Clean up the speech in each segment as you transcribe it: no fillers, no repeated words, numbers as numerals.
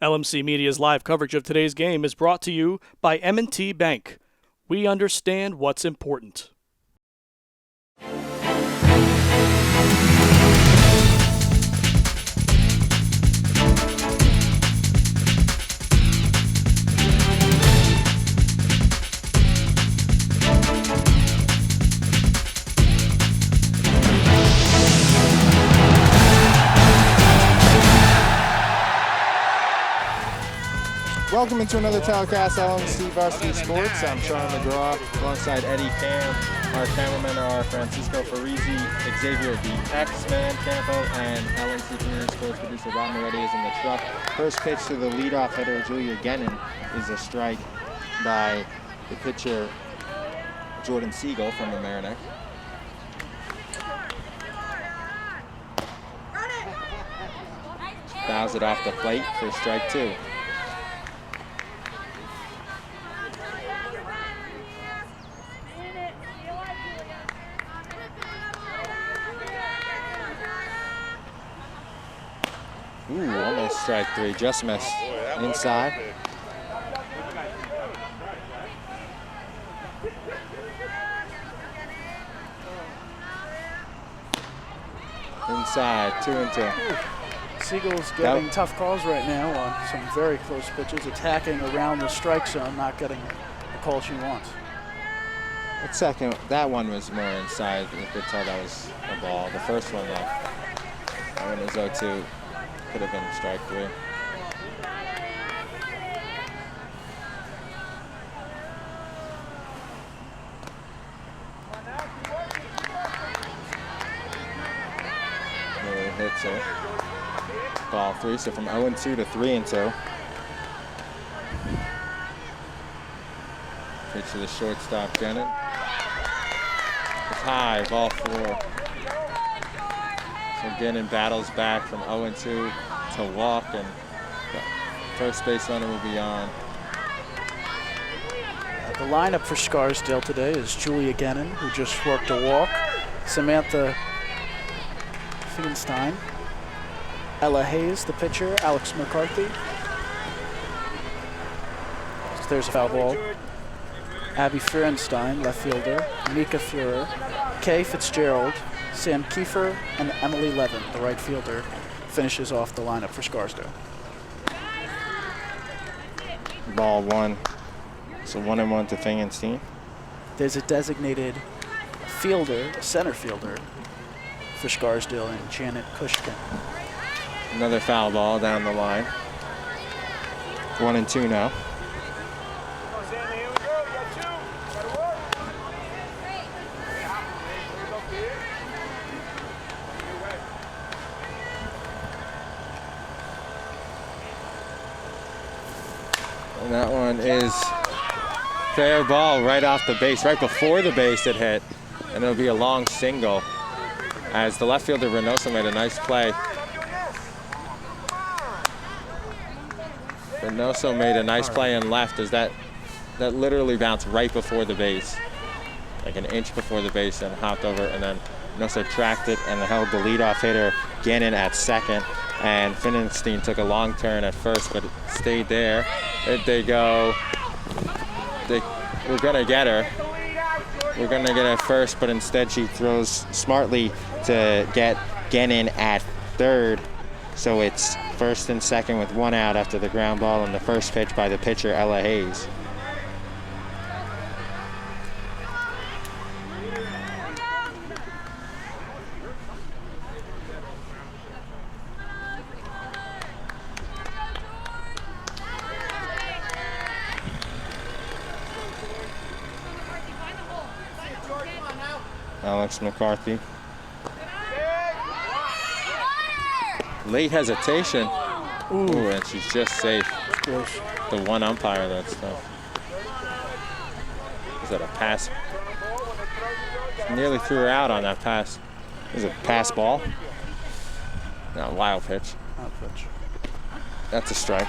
LMC Media's live coverage of today's game is brought to you by M&T Bank. We understand what's important. Welcome into another telecast, LMC Varsity Sports. I'm Sean McGraw alongside Eddie Cam. Our cameramen are Francisco Parisi, Xavier the X-Man Campo, and LMC Community Sports producer Rob Moretti is in the truck. First pitch to the leadoff hitter, Julia Gennon, is a strike by the pitcher, Jordan Siegel from Mamaroneck. Fouls it off the plate for strike two. Ooh, almost strike three, just missed inside. Inside, 2-2. Siegel's getting tough calls right now on some very close pitches, attacking around the strike zone, not getting the call she wants. That one was more inside. You could tell that was a ball. The first one, though, that one was 0-2. Could have been strike three. Hits it. Ball three, so from 0-2 to 3-2. Pitch to the shortstop, Gennon. It's high, ball four. So Gennon battles back from 0-2 to walk, and the first base runner will be on. The lineup for Scarsdale today is Julia Gennon, who just worked a walk, Samantha Fingenstein, Ella Hayes, the pitcher, Alex McCarthy. So there's a foul ball. Abby Fierenstein, left fielder, Mika Fuhrer, Kay Fitzgerald, Sam Kiefer, and Emily Levin, the right fielder, finishes off the lineup for Scarsdale. Ball one. So 1-1 to Fingenstein. There's a designated fielder, center fielder, for Scarsdale, and Janet Kushkin. Another foul ball down the line. 1-2 now. And that one is fair ball right off the base, right before the base it hit. And it'll be a long single as the left fielder Reynoso made a nice play. Reynoso made a nice play in left as that literally bounced right before the base, like an inch before the base, and hopped over, and then Reynoso tracked it and held the leadoff hitter Gennon at second. And Fingenstein took a long turn at first, but it stayed there. There they go. We're gonna get her. We're gonna get her first, but instead she throws smartly to get Gennon at third. So it's first and second with one out after the ground ball and the first pitch by the pitcher, Ella Hayes. Alex McCarthy. Late hesitation. Ooh, and she's just safe. The one umpire, that's tough. Is that a pass? She nearly threw her out on that pass. Is it a pass ball? No, wild pitch. Wild pitch. That's a strike.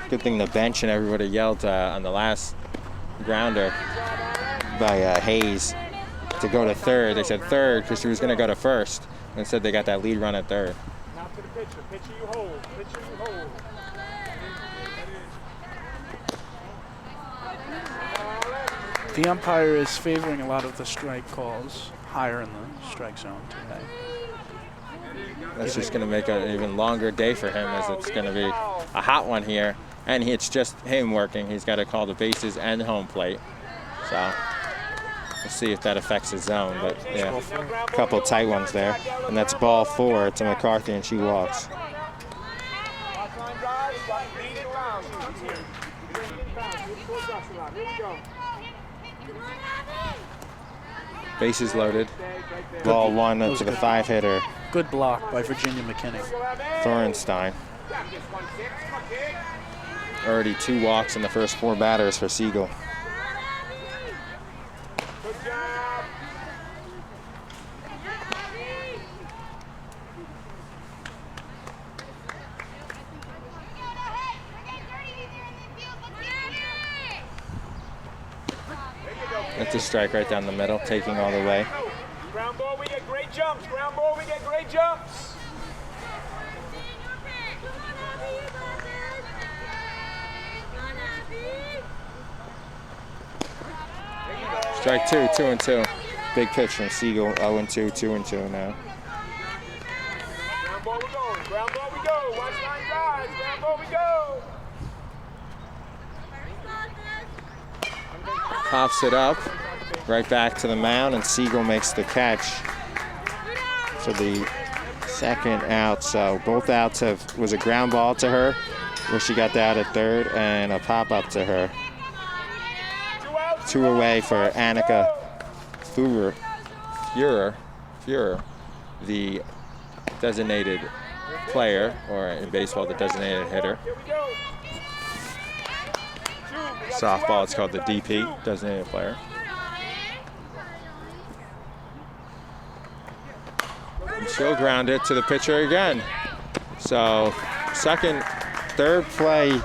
Good thing the bench and everybody yelled on the last grounder. by Hayes to go to third. They said third because she was going to go to first. And instead they got that lead run at third. Now to the pitcher. Pitcher you hold. Pitcher you hold. The umpire is favoring a lot of the strike calls higher in the strike zone today. That's just going to make an even longer day for him, as it's going to be a hot one here. And it's just him working. He's got to call the bases and home plate. So we'll see if that affects his zone. But yeah, a couple tight ones there. And that's ball 4 to McCarthy, and she walks. Bases loaded. Ball 1 up to the 5-hitter. Good block by Virginia McKinney. Thorenstein. Already 2 walks in the first 4 batters for Siegel. That's a strike right down the middle, taking all the way. Ground ball, we get great jumps. Ground ball, we get great jumps. Strike 2, 2-2. Big pitch from Siegel, 0-2, 2-2 now. Ground ball, we go. Ground ball, we go. Watch line drives. Ground ball, we go. Pops it up, right back to the mound, and Siegel makes the catch for the second out. So both outs was a ground ball to her, where she got the out at third, and a pop-up to her. 2 away for Annika Führer, the designated player, or in baseball, the designated hitter. Softball, it's called the DP, designated player. And she'll ground it to the pitcher again. So third play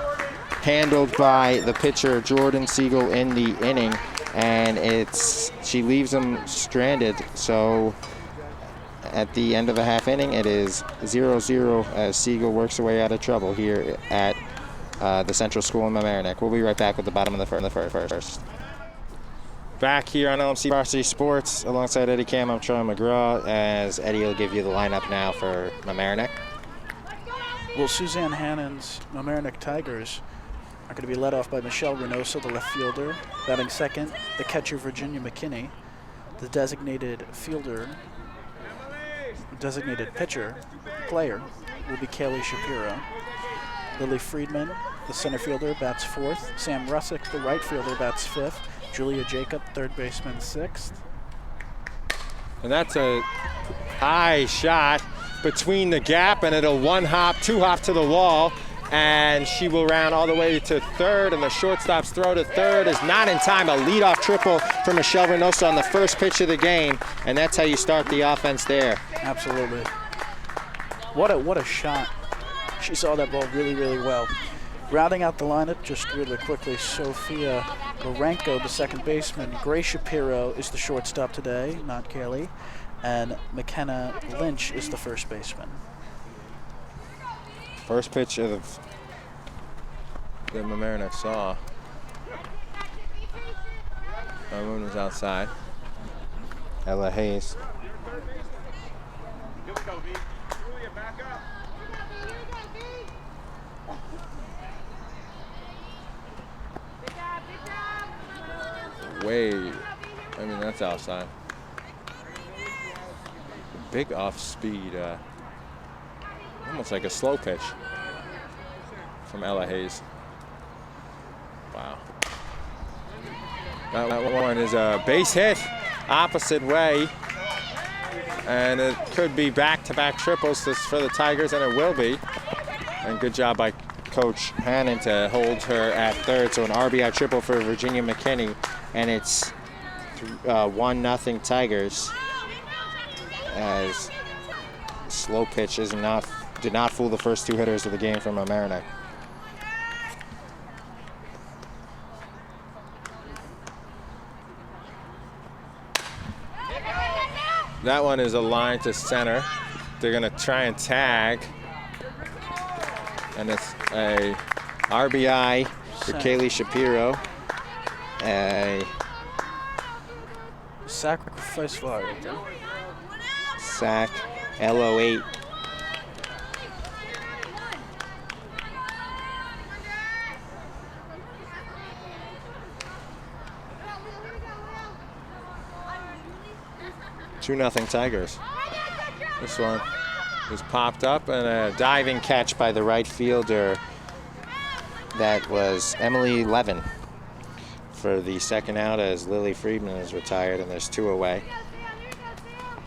handled by the pitcher Jordan Siegel in the inning, and she leaves him stranded. So at the end of a half inning, it is 0-0 as Siegel works her way out of trouble here at the Central School in Mamaroneck. We'll be right back with the bottom of the first. Back here on LMC Varsity Sports alongside Eddie Cam, I'm Charlie McGraw, as Eddie will give you the lineup now for Mamaroneck. Well, Suzanne Hannon's Mamaroneck Tigers are going to be led off by Michelle Reynoso, the left fielder. Batting second, the catcher Virginia McKinney. The designated player will be Kaylee Shapiro. Lily Friedman, the center fielder, bats 4th. Sam Russick, the right fielder, bats 5th. Julia Jacob, third baseman, 6th. And that's a high shot between the gap, and it'll 1-hop, 2-hop to the wall, and she will round all the way to third, and the shortstop's throw to third is not in time. A leadoff triple for Michelle Reynoso on the first pitch of the game, and that's how you start the offense there. Absolutely. What a shot. She saw that ball really, really well. Rounding out the lineup, just really quickly, Sophia Gorenko, the second baseman. Grace Shapiro is the shortstop today, not Kaylee. And McKenna Lynch is the first baseman. First pitch of the Mamaroneck saw. Moon was outside. Ella Hayes. That's outside. Big off speed, almost like a slow pitch from Ella Hayes. Wow. That one is a base hit, opposite way. And it could be back-to-back triples for the Tigers, and it will be. And good job by Coach Hannon to hold her at third. So an RBI triple for Virginia McKinney, and it's 1-0 Tigers. As slow pitch did not fool the first two hitters of the game from Mamaroneck. That one is a line to center. They're going to try and tag. And it's a RBI for Kaylee Shapiro. A sacrifice fly right there. Sack, LO8. Two nothing Tigers. This one was popped up and a diving catch by the right fielder. That was Emily Levin for the second out as Lily Friedman is retired and there's 2 away.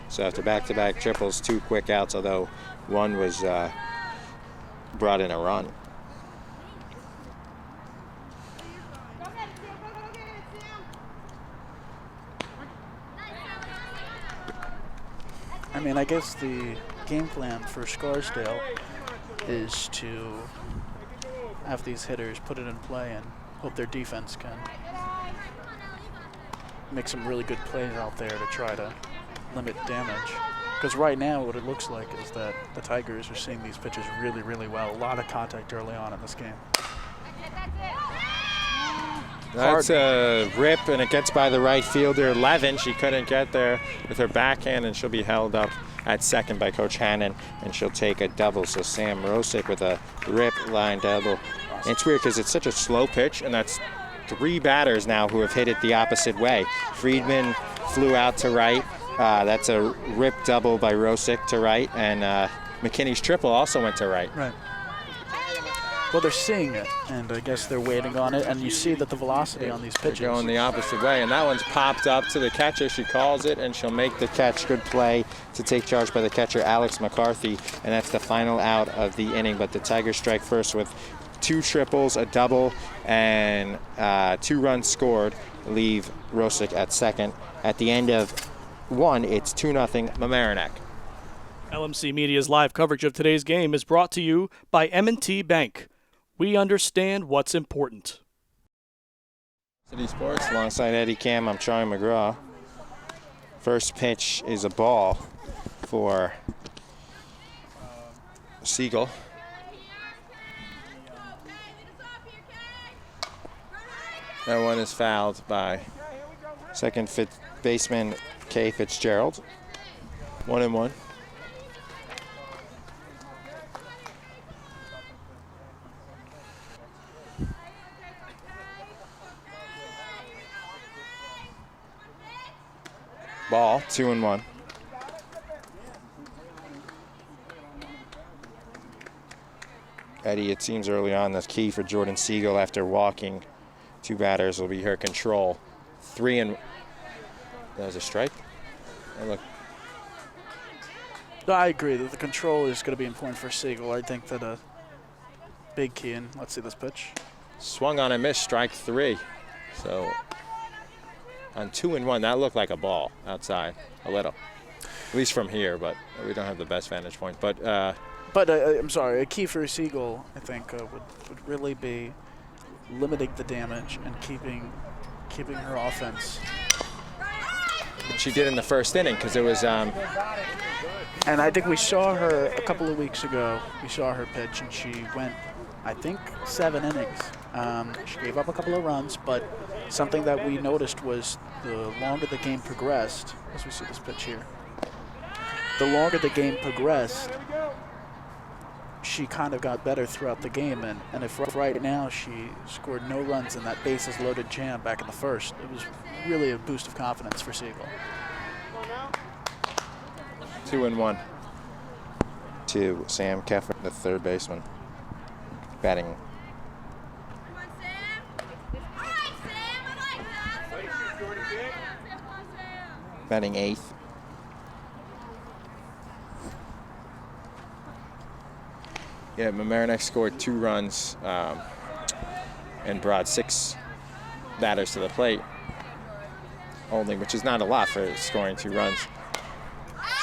So after back-to-back triples, 2 quick outs, although one was brought in a run. I mean, I guess the game plan for Scarsdale is to have these hitters put it in play and hope their defense can make some really good plays out there to try to limit damage. Because right now what it looks like is that the Tigers are seeing these pitches really, really well. A lot of contact early on in this game. That's a rip, and it gets by the right fielder, Levin. She couldn't get there with her backhand, and she'll be held up at second by Coach Hannon, and she'll take a double. So Sam Rosick with a rip line double. And it's weird because it's such a slow pitch, and that's 3 batters now who have hit it the opposite way. Friedman flew out to right. That's a rip double by Rosick to right, and McKinney's triple also went to right. Right. Well, they're seeing it, and I guess they're waiting on it, and you see that the velocity on these pitches. Going the opposite way, and that one's popped up to the catcher. She calls it, and she'll make the catch. Good play to take charge by the catcher, Alex McCarthy, and that's the final out of the inning. But the Tigers strike first with 2 triples, a double, and 2 runs scored, leave Rosick at second. At the end of 1, it's 2-0 Mamaroneck. LMC Media's live coverage of today's game is brought to you by M&T Bank. We understand what's important. City Sports, alongside Eddie Cam, I'm Charlie McGraw. First pitch is a ball for Siegel. That one is fouled by second baseman Kay Fitzgerald. 1-1. Ball, 2-1. Eddie, it seems early on the key for Jordan Siegel after walking 2 batters will be her control. 3 there's a strike. Oh, look. No, I agree that the control is going to be important for Siegel. I think that a big key in. Let's see this pitch. Swung on and missed, strike 3. So on 2-1, that looked like a ball outside a little, at least from here. But we don't have the best vantage point. But I'm sorry. A key for Siegel, I think, would really be limiting the damage and keeping her offense. She did in the first inning because it was. And I think we saw her a couple of weeks ago. We saw her pitch, and she went, I think, 7 innings. She gave up a couple of runs, but something that we noticed was the longer the game progressed, as we see this pitch here, the longer the game progressed, she kind of got better throughout the game. And if right now she scored no runs in that bases loaded jam back in the first, it was really a boost of confidence for Siegel. 2-1 to Sam Keffer, the third baseman, batting. Batting 8th. Yeah, Mamaroneck scored 2 runs and brought 6 batters to the plate only, which is not a lot for scoring 2 runs.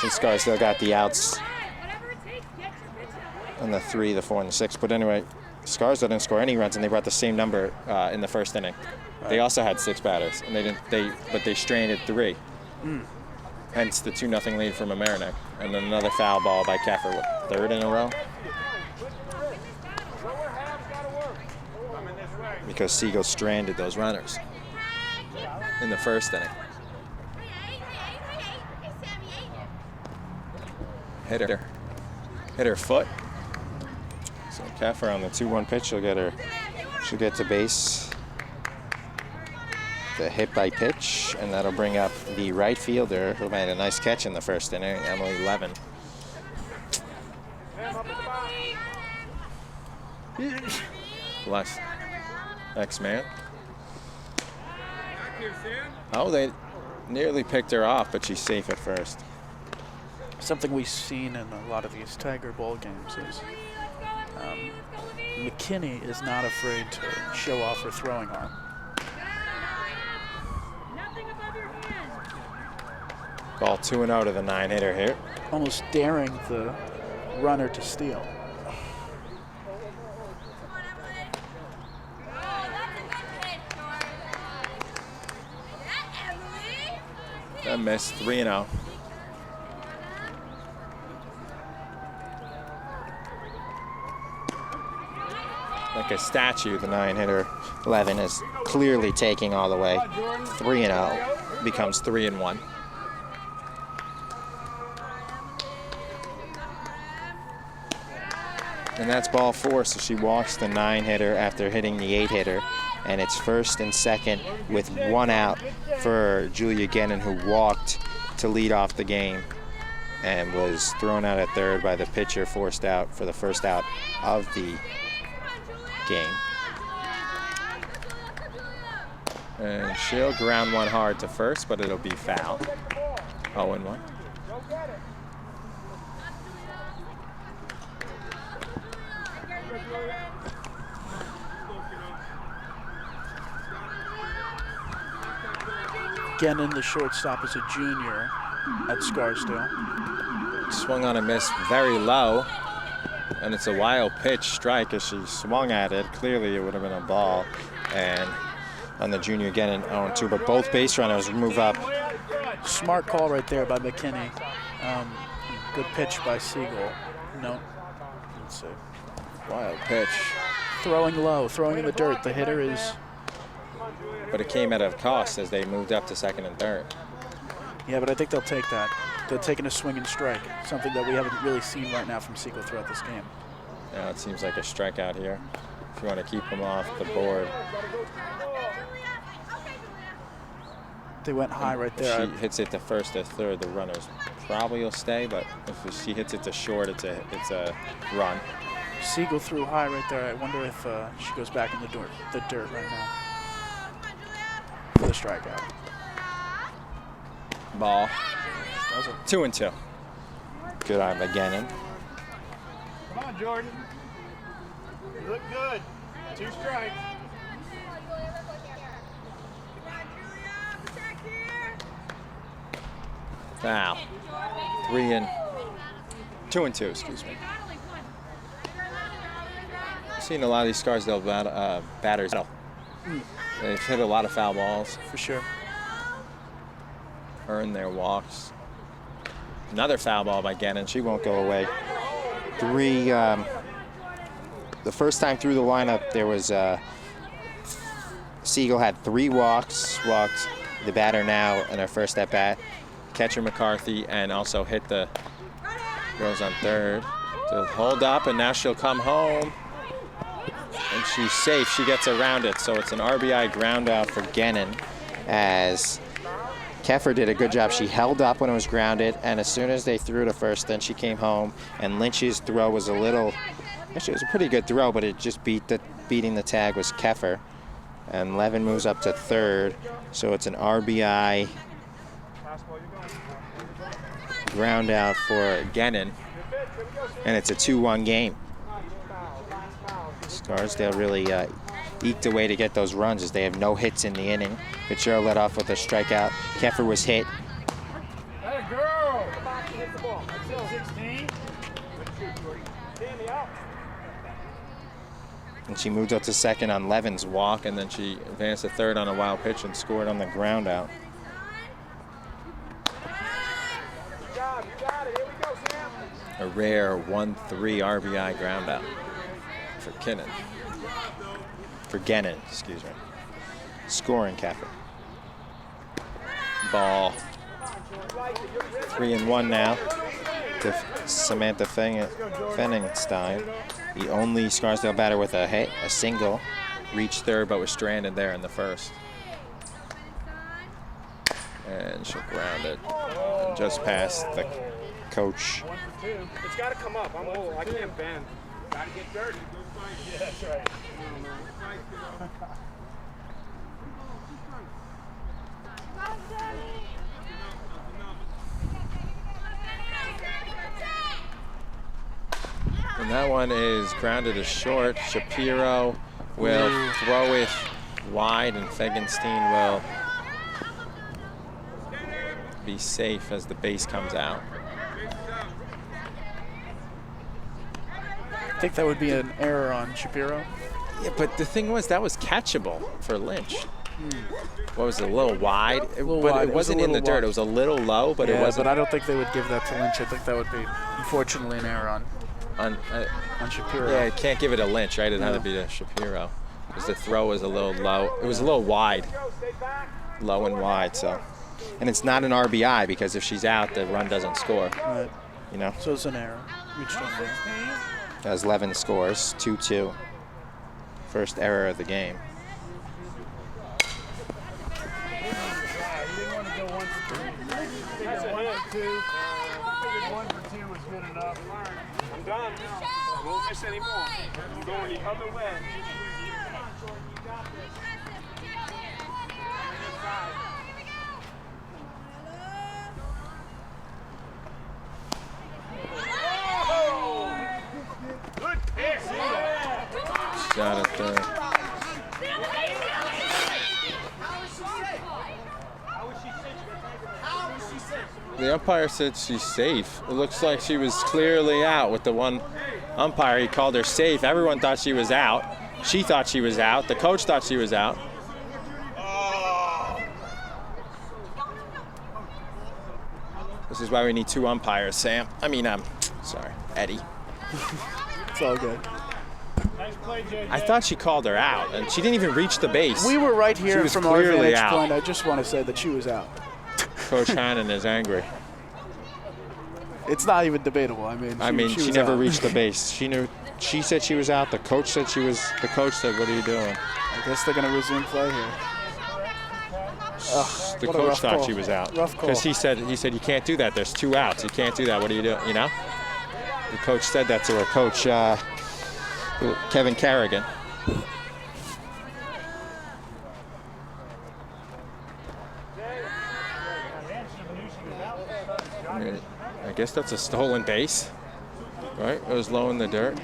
Since Scarsdale got the outs on the 3, the 4, and the 6. But anyway, Scarsdale didn't score any runs, and they brought the same number in the first inning. Right. They also had 6 batters, and they stranded 3. Hence the 2-0 lead for Mamaroneck. And then another foul ball by Keffer. What, third in a row? Because Siegel stranded those runners in the first inning. Hit her foot. So Keffer on the 2-1 pitch, she'll get to base. The hit by pitch, and that'll bring up the right fielder who made a nice catch in the first inning, Emily Levin. Bless. X-Man. Oh, they nearly picked her off, but she's safe at first. Something we've seen in a lot of these Tiger Bowl games is McKinney is not afraid to show off her throwing arm. Ball 2-0 to the 9-hitter here. Almost daring the runner to steal. That missed, 3-0. Like a statue, the 9-hitter Levin is clearly taking all the way. 3-0 becomes 3-1. And that's ball 4, so she walks the 9-hitter after hitting the 8-hitter. And it's first and second with 1 out for Julia Gannon, who walked to lead off the game and was thrown out at third by the pitcher, forced out for the first out of the game. And she'll ground one hard to first, but it'll be foul. 0-1. Gannon, the shortstop, is a junior at Scarsdale. Swung on a miss very low, and it's a wild pitch strike as she swung at it. Clearly it would have been a ball, and on the junior Gannon 0-2, but both base runners move up. Smart call right there by McKinney. Good pitch by Siegel. No, let's see. Wild pitch. Throwing low, throwing in the dirt. The hitter is... But it came at a cost as they moved up to second and third. Yeah, but I think they'll take that. They're taking a swing and strike, something that we haven't really seen right now from Siegel throughout this game. Now it seems like a strikeout here if you want to keep them off the board. They went high right there. If she hits it to first or third, the runners probably will stay, but if she hits it to short, it's a run. Siegel threw high right there. I wonder if she goes back in the dirt right now for the strikeout. Ball. 2-2. Good eye by Gannon. Come on, Jordan. You look good. 2 strikes. Foul. 2-2, excuse me. I've seen a lot of these Scarsdale batters. They've hit a lot of foul balls. For sure. Earned their walks. Another foul ball by Gannon. She won't go away. The first time through the lineup, there was Siegel had 3 walks. Walked the batter now in her first at bat. Catcher McCarthy, and also hit the Rose on third. To hold up, and now she'll come home. And she's safe. She gets around it. So it's an RBI ground out for Gannon, as Keffer did a good job. She held up when it was grounded, and as soon as they threw to first, then she came home, and Lynch's throw was a little, actually it was a pretty good throw, but it just beating the tag was Keffer. And Levin moves up to third, so it's an RBI ground out for Gannon, and it's a 2-1 game. Scarsdale really eked away to get those runs as they have no hits in the inning. Fitzgerald led off with a strikeout. Keffer was hit. That girl. Hit the ball. 16. And she moved up to second on Levin's walk, and then she advanced to third on a wild pitch and scored on the ground out. A rare 1-3 RBI ground out for Kinnan. For Gennon, excuse me. Scoring Caffey. Ball. 3-1 now to Samantha Fenningstein. The only Scarsdale batter with a single. Reached third, but was stranded there in the first. And she'll ground it just past the coach. It's got to come up. I'm old. I can't bend. Got to get dirty. Yeah, that's right. And that one is grounded to short. Shapiro will throw it wide, and Fegenstein will be safe as the base comes out. I think that would be an error on Shapiro. Yeah, but the thing was, that was catchable for Lynch. What was it, a little wide? It wasn't in the dirt. It was a little low, but it wasn't. But I don't think they would give that to Lynch. I think that would be, unfortunately, an error on Shapiro. Yeah, can't give it a Lynch, right? It had to be to Shapiro. Because the throw was a little low. It was a little wide. Low and wide, so. And it's not an RBI, because if she's out, the run doesn't score. Right. You know? So it's an error. Reached on there. As Levin scores, 2-2. First error of the game. That's a 1-2. I figured 1 for 2 was good enough. I'm done. I won't miss any more. I'm going the other way. Good pitch. Got it there. The umpire said she's safe. It looks like she was clearly out with the one umpire. He called her safe. Everyone thought she was out. She thought she was out. The coach thought she was out. This is why we need 2 umpires, Sam. Sorry, Eddie. It's all good. Nice play, JJ. I thought she called her out, and she didn't even reach the base. We were right She here was from our clearly vantage out. point. I just want to say that she was out. Coach Hannon is angry. It's not even debatable. She She was never out. reached the base. She knew. She said she was out. The coach said she was. The coach said, "What are you doing?" I guess they're going to resume play here. The What a coach rough thought call. she was out. Rough call. Because he said you can't do that. There's 2 outs. You can't do that. What are you doing? You know. The coach said that to her. Coach Kevin Carrigan. I guess that's a stolen base, right? It was low in the dirt.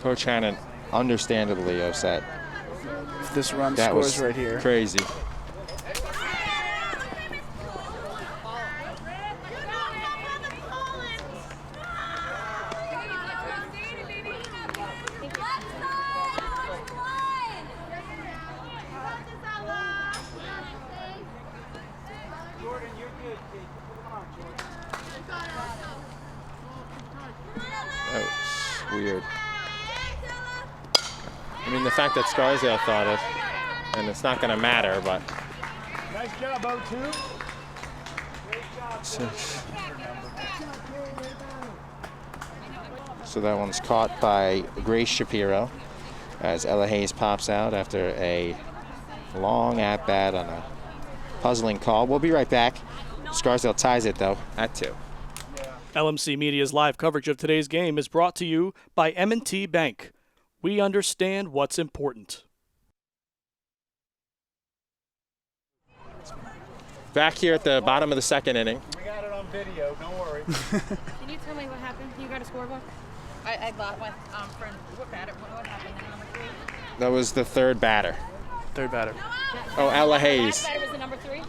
Coach Hannon, understandably upset. If this run That scores was right here. crazy. That was weird. The fact that Scarsdale thought it, and it's not going to matter, but. Nice job, O2. So that one's caught by Grace Shapiro as Ella Hayes pops out after a long at-bat on a puzzling call. We'll be right back. Scarsdale ties it, though, at 2. LMC Media's live coverage of today's game is brought to you by M&T Bank. We understand what's important. Back here at the bottom of the 2nd inning. We got it on video. Don't worry. Can you tell me what happened? You got a scorebook? I got one from what batter? What happened? Number 3? That was the 3rd batter. Third batter. Oh, Ella Hayes. Last batter was the number 3?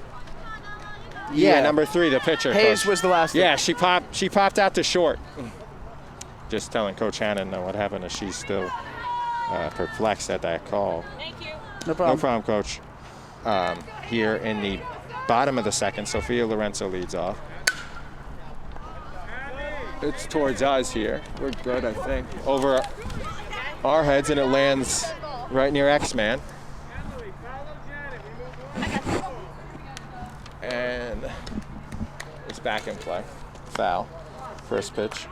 Yeah, number 3, the pitcher. Hayes Coach. was the last. Yeah, she popped out to short. Just telling Coach Hannon what happened is she's still perplexed at that call. Thank you. No problem. No problem, Coach. Here in the bottom of the 2nd, Sophia Lorenzo leads off. It's towards us here. We're good, I think. Over our heads, and it lands right near X-Man. And it's back in play. Foul. First pitch.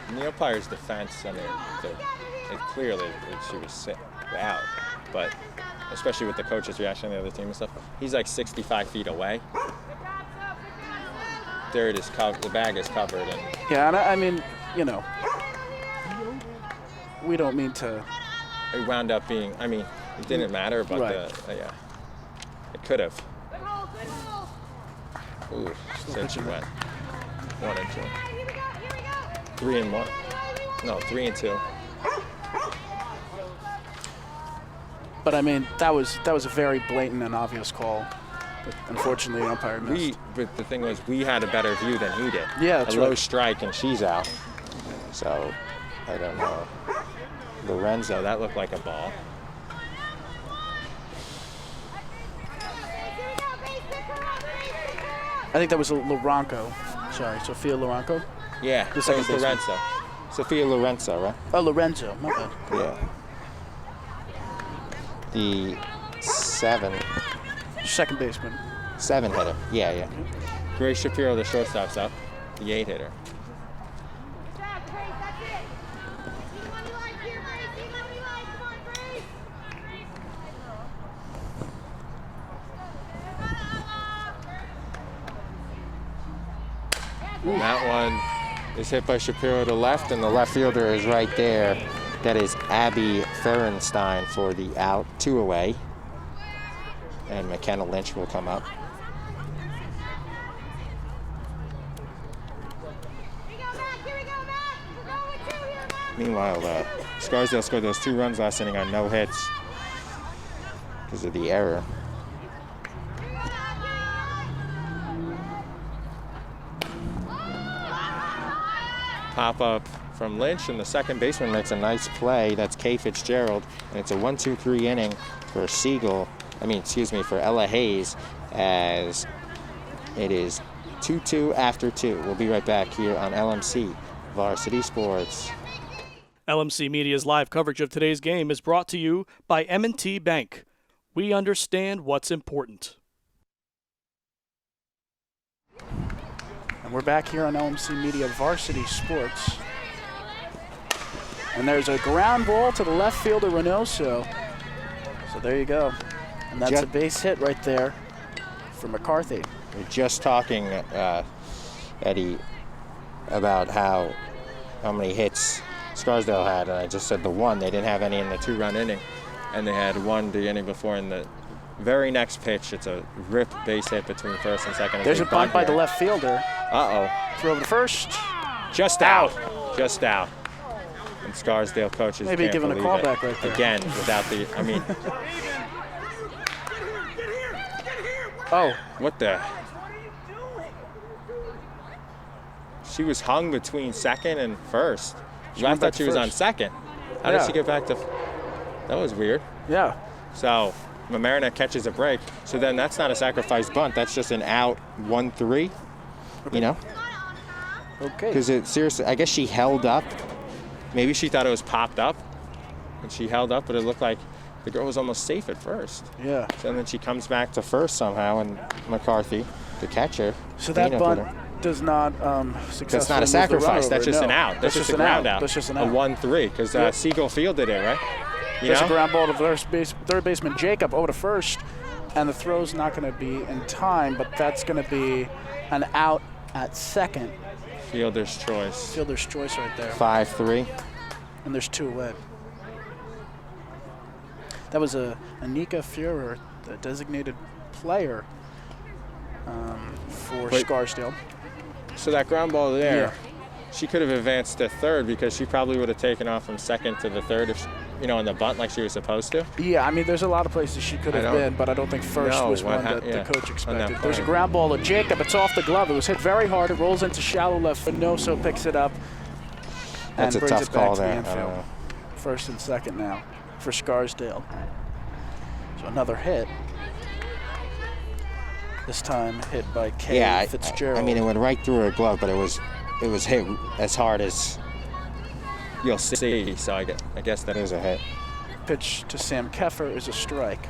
In the umpire's defense, I mean, clearly she was out, but especially with the coach's reaction to the other team and stuff, he's like 65 feet away. There it is, the bag is covered. And yeah, and I mean, you know, we don't mean to. It wound up being, I mean, it didn't matter, but right. Yeah, it could have. Ooh, said she went 1 and 2. 3 and 1. No, 3 and 2. But I mean, that was a very blatant and obvious call. But unfortunately, the umpire missed. But the thing was, we had a better view than he did. Yeah, that's a low right. strike, and she's out. So, I don't know. Lorenzo, that looked like a ball. I think that was Lorenzo. Sorry, Sophia Lorenzo. Yeah, The so second it's baseman. Lorenzo. Sophia Lorenzo, right? Oh, Lorenzo. My bad. Yeah. The 7 Second baseman. hitter. Yeah. Grace Shapiro, the shortstop's up. The 8 hitter. And that one is hit by Shapiro to left, and the left fielder is right there. That is Abby Ferenstein for the out, 2 away. And McKenna Lynch will come up. Meanwhile, Scarsdale scored those 2 runs last inning on no hits because of the error. Pop up from Lynch, and the second baseman makes a nice play. That's Kay Fitzgerald, and it's a 1-2-3 inning for for Ella Hayes, as it is 2-2 after 2. We'll be right back here on LMC Varsity Sports. LMC Media's live coverage of today's game is brought to you by M&T Bank. We understand what's important. And we're back here on LMC Media Varsity Sports. And there's a ground ball to the left fielder, Reynoso. So there you go. And that's a base hit right there for McCarthy. We're just talking, Eddie, about how many hits Scarsdale had, and I just said the 1. They didn't have any in the 2-run inning, and they had 1 the inning before. In the very next pitch, it's a rip base hit between first and second. There's a bunt by the left fielder. Uh-oh. Throw over to first. Just out. And Scarsdale coaches maybe can't giving a believe call it. back right there. Again, without the, Oh. What the? She was hung between second and first. I thought she was on second. How did she get back to? That was weird. Yeah. So Mamaroneck catches a break. So then that's not a sacrifice bunt. That's just an out 1-3. You know? Okay. Because it seriously, I guess she held up. Maybe she thought it was popped up, and she held up, but it looked like the girl was almost safe at first. Yeah. So and then she comes back to first somehow, and McCarthy, the catcher. So that bunt does not successfully That's not a move the sacrifice. runner That's over. just No. an out. That's just a ground out. That's just an A out. 1-3, because Siegel fielded it, right? There's a ground ball to third baseman Jacob over to first, and the throw's not going to be in time, but that's going to be an out at second. Fielder's choice. Fielder's choice right there. 5-3. And there's 2 away. That was Anika Fuhrer, the designated player for Scarsdale. So that ground ball there, Yeah. she could have advanced to third because she probably would have taken off from second to the third, if in the bunt like she was supposed to. Yeah, I mean, there's a lot of places she could have been, but I don't think first was one that the coach expected. There's a ground ball to Jacob. It's off the glove. It was hit very hard. It rolls into shallow left. Finoso picks it up That's and a brings tough it back call to the there. infield. First and second now for Scarsdale. So another hit. This time hit by Kay Fitzgerald. I mean, it went right through her glove, but it was hit as hard as you'll see. So I guess that is a hit. Pitch to Sam Keffer is a strike.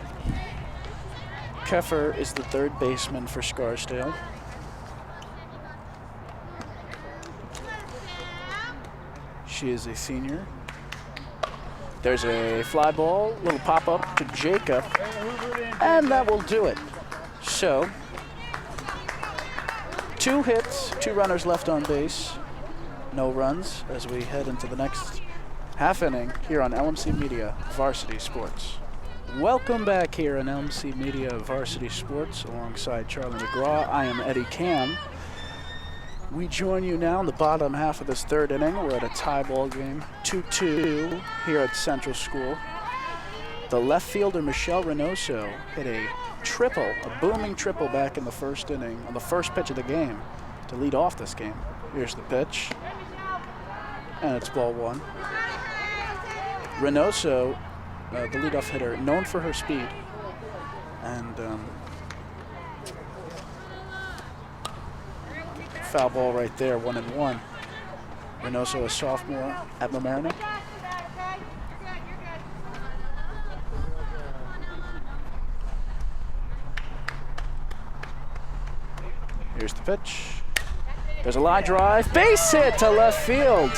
Keffer is the third baseman for Scarsdale. She is a senior. There's a fly ball, little pop up to Jacob, and that will do it. So, 2 hits, 2 runners left on base, no runs as we head into the next half inning here on LMC Media Varsity Sports. Welcome back here on LMC Media Varsity Sports alongside Charlie McGraw. I am Eddie Cam. We join you now in the bottom half of this third inning. We're at a tie ball game, 2-2 here at Central School. The left fielder, Michelle Reynoso, hit a triple, a booming triple back in the first inning on the first pitch of the game to lead off this game. Here's the pitch, and it's ball 1. Reynoso, the leadoff hitter, known for her speed, and foul ball right there, 1-1. Reynoso, a sophomore at Mamaroneck. Here's the pitch. There's a line drive, base hit to left field.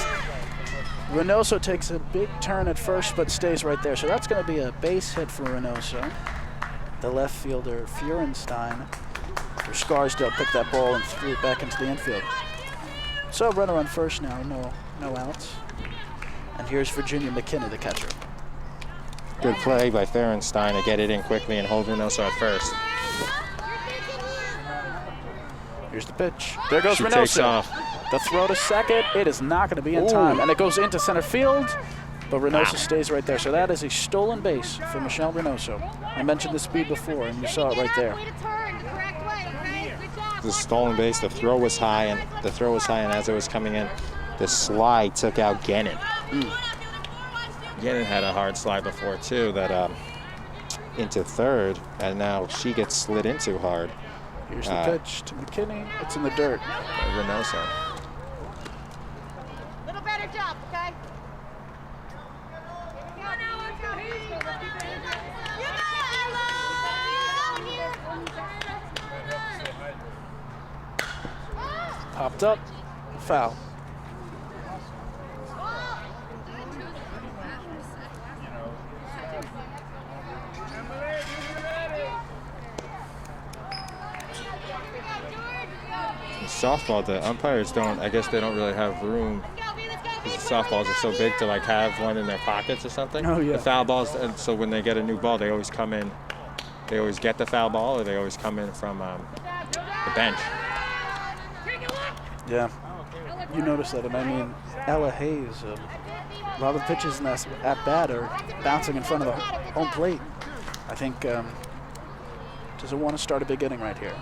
Reynoso takes a big turn at first, but stays right there. So that's going to be a base hit for Reynoso. The left fielder, Feurenstein, for Scarsdale, picked that ball and threw it back into the infield. So runner on first now, no outs. And here's Virginia McKinney, the catcher. Good play by Feurenstein to get it in quickly and hold Reynoso at first. Here's the pitch. There goes She Reynoso. takes off. The throw to second, it is not going to be in time, and it goes into center field, but Reynoso stays right there. So that is a stolen base for Michelle Reynoso. I mentioned the speed before, and you saw it right there. The stolen base, the throw was high, and as it was coming in, the slide took out Gannon. Gannon had a hard slide before too, that into third, and now she gets slid into hard. Here's the pitch to McKinney. It's in the dirt. Reynoso. Little better job, okay? Popped up, foul. Softball, the umpires don't, I guess they don't really have room, because the softballs are so big to like have one in their pockets or something. Oh, yeah. The foul balls, and so when they get a new ball, they always come in, they always get the foul ball, or they always come in from the bench. Yeah, you notice that, and I mean, Ella Hayes, a lot of the pitches in that at bat are bouncing in front of the home plate. I think doesn't want to start a big inning right here.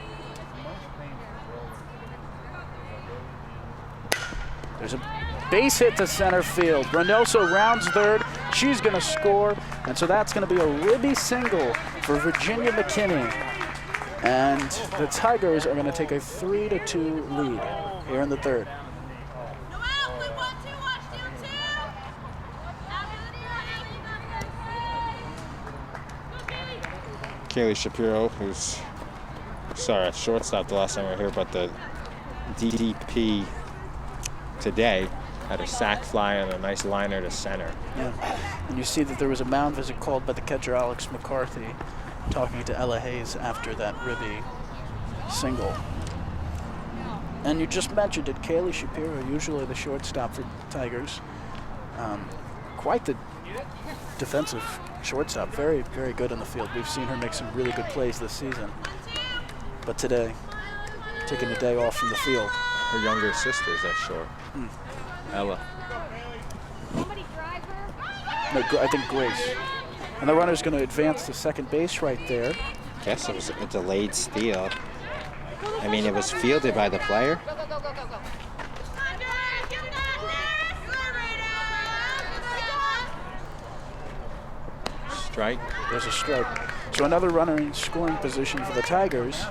There's a base hit to center field. Reynoso rounds third. She's going to score, and so that's going to be a ribby single for Virginia McKinney. And the Tigers are going to take a 3-2 lead here in the third. Kaylee Shapiro, who's shortstop the last time we were here, but the DDP today had a sac fly and a nice liner to center. Yeah, and you see that there was a mound visit called by the catcher Alex McCarthy, talking to Ella Hayes after that ribby single. And you just mentioned it, Kaylee Shapiro, usually the shortstop for Tigers. Quite the defensive shortstop, very, very good in the field. We've seen her make some really good plays this season. But today, taking the day off from the field. Her younger sister's that short. Ella. No, I think Grace. And the runner's going to advance to second base right there. Guess it was a delayed steal. I mean, it was fielded by the player. Strike. There's a strike. So another runner in scoring position for the Tigers.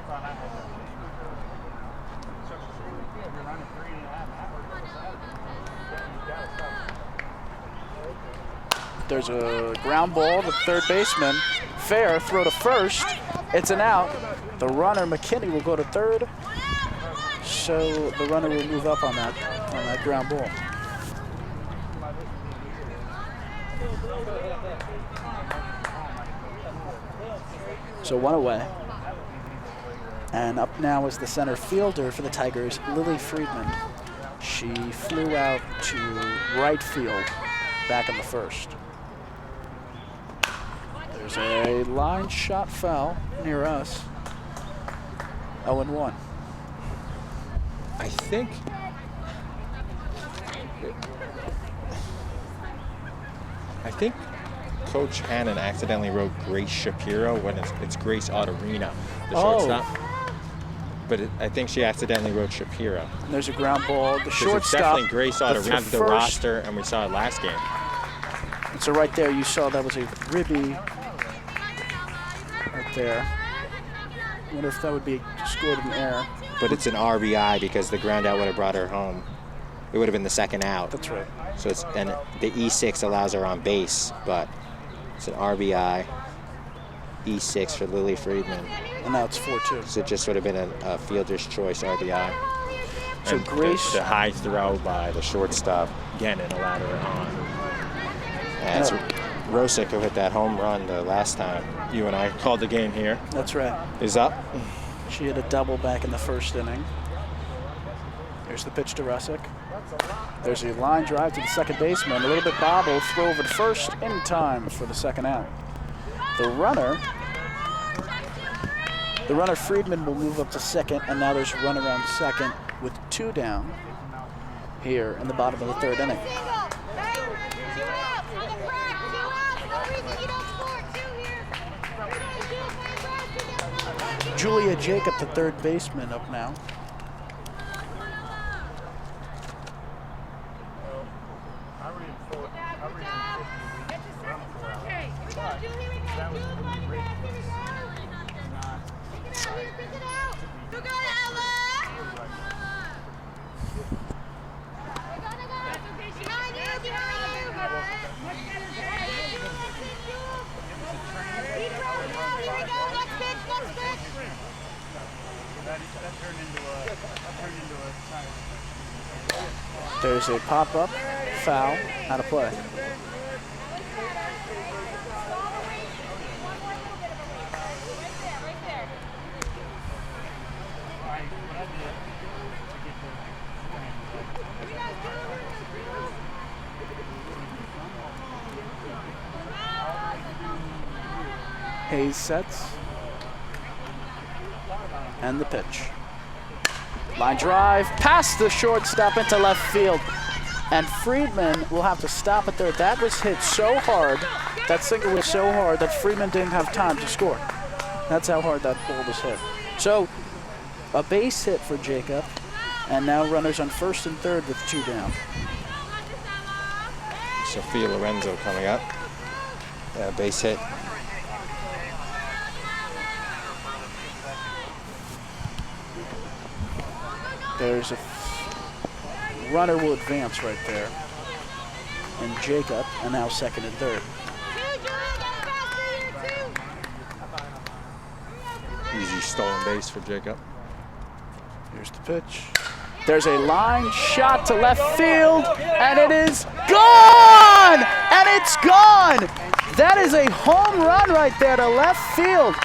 There's a ground ball to third baseman. Fair, throw to first. It's an out. The runner, McKinney, will go to third. So the runner will move up on that ground ball. So one away. And up now is the center fielder for the Tigers, Lily Friedman. She flew out to right field back in the first. There's a line shot foul near us. 0-1. I think Coach Hannon accidentally wrote Grace Shapiro when it's Grace Autorina, the shortstop. But I think she accidentally wrote Shapiro. And there's a ground ball. The 'Cause shortstop. it's definitely Grace Autorina. We have the first- roster, and we saw it last game. And so right there, you saw that was a ribby right there. I wonder if that would be scored in the air. But it's an RBI because the ground out would have brought her home. It would have been the second out. That's right. So and the E6 allows her on base, but it's an RBI. E6 for Lily Friedman. And now it's 4-2. So it just would have been a fielder's choice RBI. So And Grace. the high throw by the shortstop Gannon allowed her on. And it's Rosick who hit that home run the last time you and I called the game here. That's right. Is up. She had a double back in the first inning. There's the pitch to Russick. There's a line drive to the second baseman. A little bit bobble, throw over to first in time for the second out. The runner Friedman will move up to second, and now there's a run around second with 2 down here in the bottom of the third inning. Julia Jacob, the third baseman, up now. There's a pop-up, foul, out of play. Hayes sets. And the pitch. Line drive, past the shortstop into left field. And Friedman will have to stop it there. That was hit so hard, that single was so hard that Friedman didn't have time to score. That's how hard that ball was hit. So, a base hit for Jacob, and now runners on first and third with 2 down. Sophia Lorenzo coming up. Base hit. There's a runner will advance right there. And Jacob, and now second and third. Easy stolen base for Jacob. Here's the pitch. There's a line shot to left field, and it is gone! And it's gone! That is a home run right there to left field.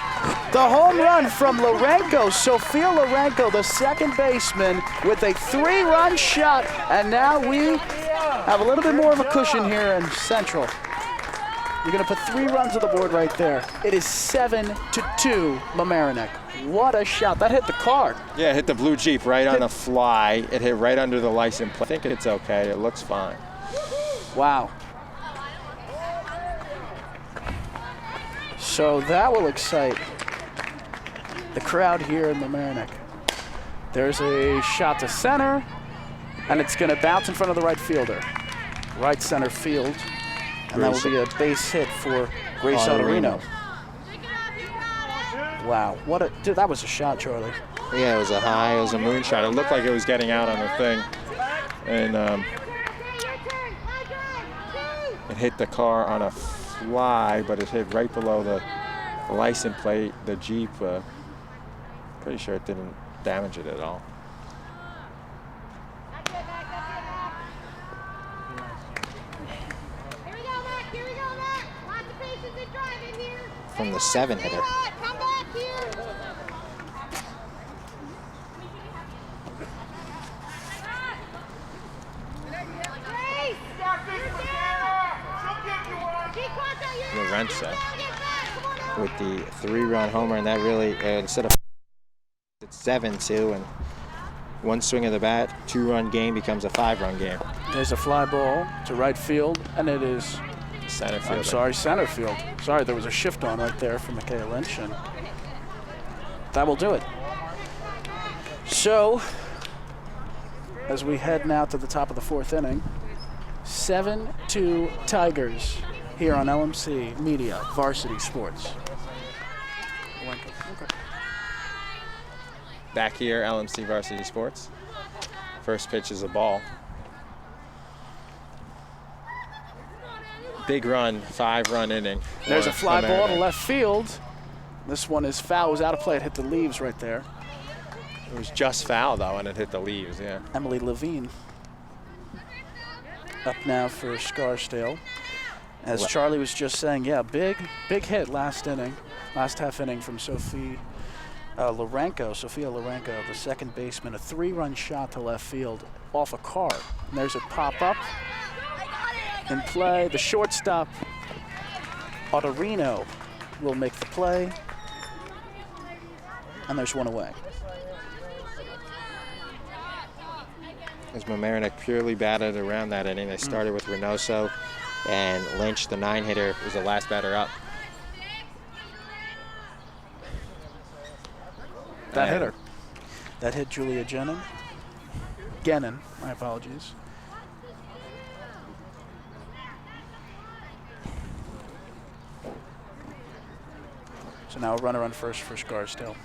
The home run from Lorenko, Sophia Lorenko, the second baseman, with a 3-run shot. And now we have a little bit more of a cushion here in Central. You're going to put 3 runs on the board right there. It is 7-2 Mamaroneck. What a shot. That hit the car. Yeah, it hit the blue Jeep right on the fly. It hit right under the license plate. I think it's okay. It looks fine. Wow. So that will excite the crowd here in Mamaroneck. There's a shot to center, and it's going to bounce in front of the right fielder. Right center field And that will be a base hit for Grace Otterino. Wow, dude, that was a shot, Charlie. Yeah, it was a high, it was a moonshot. It looked like it was getting out on the thing. And it hit the car on a fly, but it hit right below the license plate, the Jeep. Pretty sure it didn't damage it at all. From the 7-hitter. Lorenzo with the 3-run homer, and that really, instead of it's 7-2, and one swing of the bat, 2-run game becomes a 5-run game. There's a fly ball to right field, and it is Center field. I'm sorry, center field. Sorry, there was a shift on right there from McKay Lynch, and that will do it. So, as we head now to the top of the 4th inning, 7-2 Tigers here on LMC Media Varsity Sports. Back here, LMC Varsity Sports. First pitch is a ball. Big run, 5-run inning. There's a fly ball to left field. This one is foul. It was out of play. It hit the leaves right there. It was just foul, though, and it hit the leaves, yeah. Emily Levine up now for Scarsdale. As Charlie was just saying, yeah, big hit last half inning from Sophia Lorenko, the second baseman, a 3-run shot to left field off a car. And there's a pop-up in play. The shortstop, Otterino, will make the play. And there's one away. As Mamaroneck purely batted around that inning. They started with Reynoso, and Lynch, the 9-hitter, was the last batter up. That hit Julia Gennon, my apologies. So now a runner on first for Scarsdale.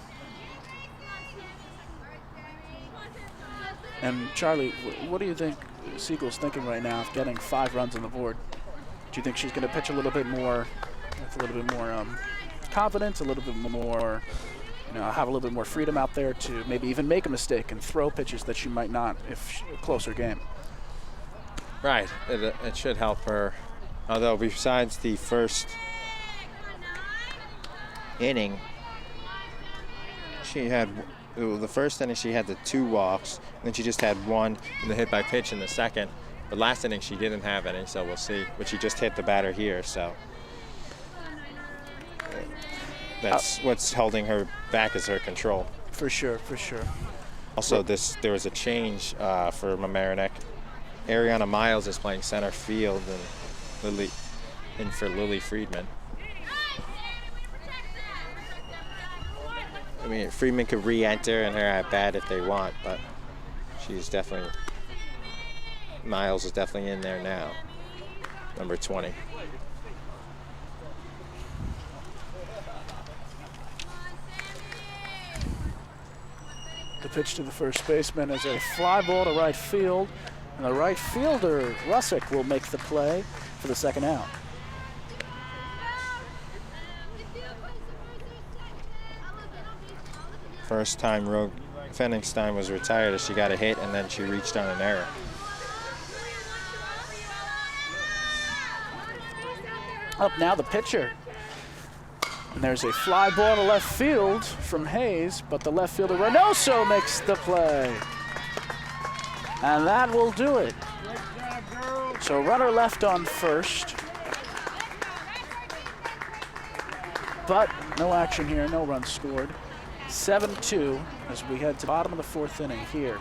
And Charlie, what do you think Siegel's thinking right now of getting 5 runs on the board? Do you think she's going to pitch a little bit more, with a little bit more confidence, a little bit more, have a little bit more freedom out there to maybe even make a mistake and throw pitches that she might not if a closer game? Right, it should help her. Although besides the first inning, the first inning she had the 2 walks, and then she just had 1 in the hit by pitch in the second. The last inning she didn't have any, so we'll see. But she just hit the batter here, so that's what's holding her back is her control. For sure. Also, there was a change for Mamaroneck. Ariana Miles is playing center field, and for Lily Friedman. I mean, Friedman could re-enter and her at bat if they want, but Miles is definitely in there now, number 20. The pitch to the first baseman is a fly ball to right field, and the right fielder, Russick, will make the play for the second out. First time Rogue Fenningstein was retired as she got a hit, and then she reached on an error. Up now the pitcher. And there's a fly ball to left field from Hayes, but the left fielder Reynoso makes the play. And that will do it. So runner left on first. But no action here, no runs scored. 7-2 as we head to the bottom of the 4th inning here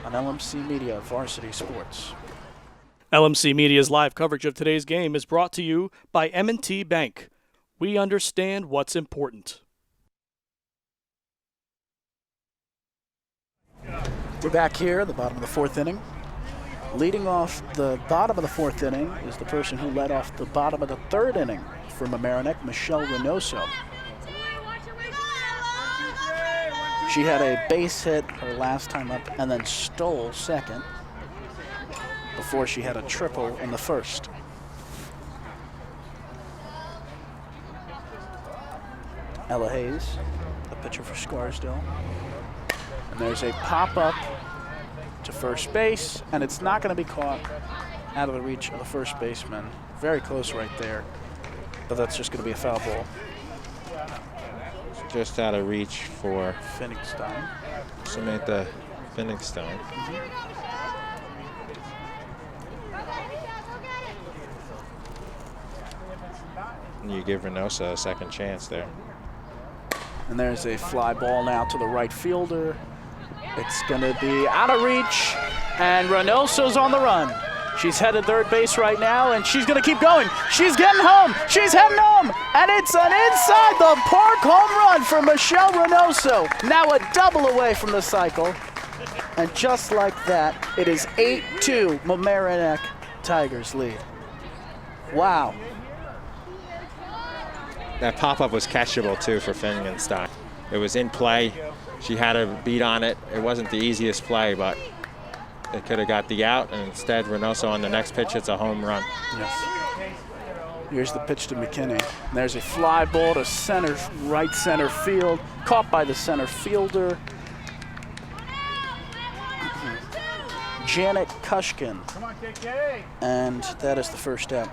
on LMC Media Varsity Sports. LMC Media's live coverage of today's game is brought to you by M&T Bank. We understand what's important. We're back here at the bottom of the 4th inning. Leading off the bottom of the 4th inning is the person who led off the bottom of the 3rd inning for Mamaroneck, Michelle Reynoso. She had a base hit her last time up and then stole second before she had a triple in the 1st. Ella Hayes, the pitcher for Scarsdale. And there's a pop-up to first base, and it's not going to be caught out of the reach of the first baseman. Very close right there, but that's just going to be a foul ball. Just out of reach for Finningstein. Samantha Finningstein. And you give Reynoso a second chance there. And there's a fly ball now to the right fielder. It's going to be out of reach, and Reynoso's on the run. She's headed third base right now, and she's going to keep going. She's getting home. She's heading home, and it's an inside the park home run for Michelle Reynoso. Now a double away from the cycle, and just like that, it is 8-2 Mamaroneck Tigers lead. Wow. That pop-up was catchable, too, for Finningstein. It was in play. She had a beat on it. It wasn't the easiest play, but they could have got the out, and instead Reynoso on the next pitch hits a home run. Yes. Here's the pitch to McKinney. And there's a fly ball to center, right center field, caught by the center fielder. Janet Kushkin. And that is the first out.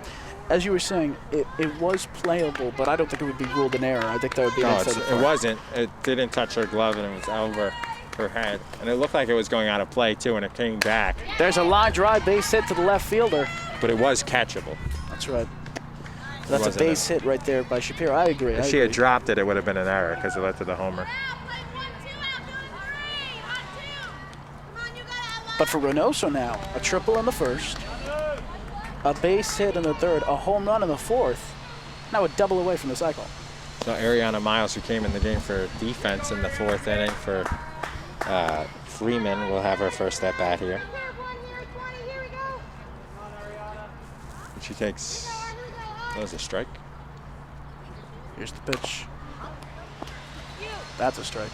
As you were saying, it was playable, but I don't think it would be ruled an error. I think that would be it wasn't. It didn't touch her glove, and it was over her head. And it looked like it was going out of play, too, and it came back. There's a line drive base hit to the left fielder. But it was catchable. That's right. That's a base hit right there by Shapiro. I agree. If she had dropped it, it would have been an error because it led to the homer. But for Reynoso now, a triple in the 1st, a base hit in the 3rd, a home run in the 4th, now a double away from the cycle. So Ariana Miles, who came in the game for defense in the 4th inning for Freeman, will have her first at bat here. She takes, that was a strike. Here's the pitch. That's a strike.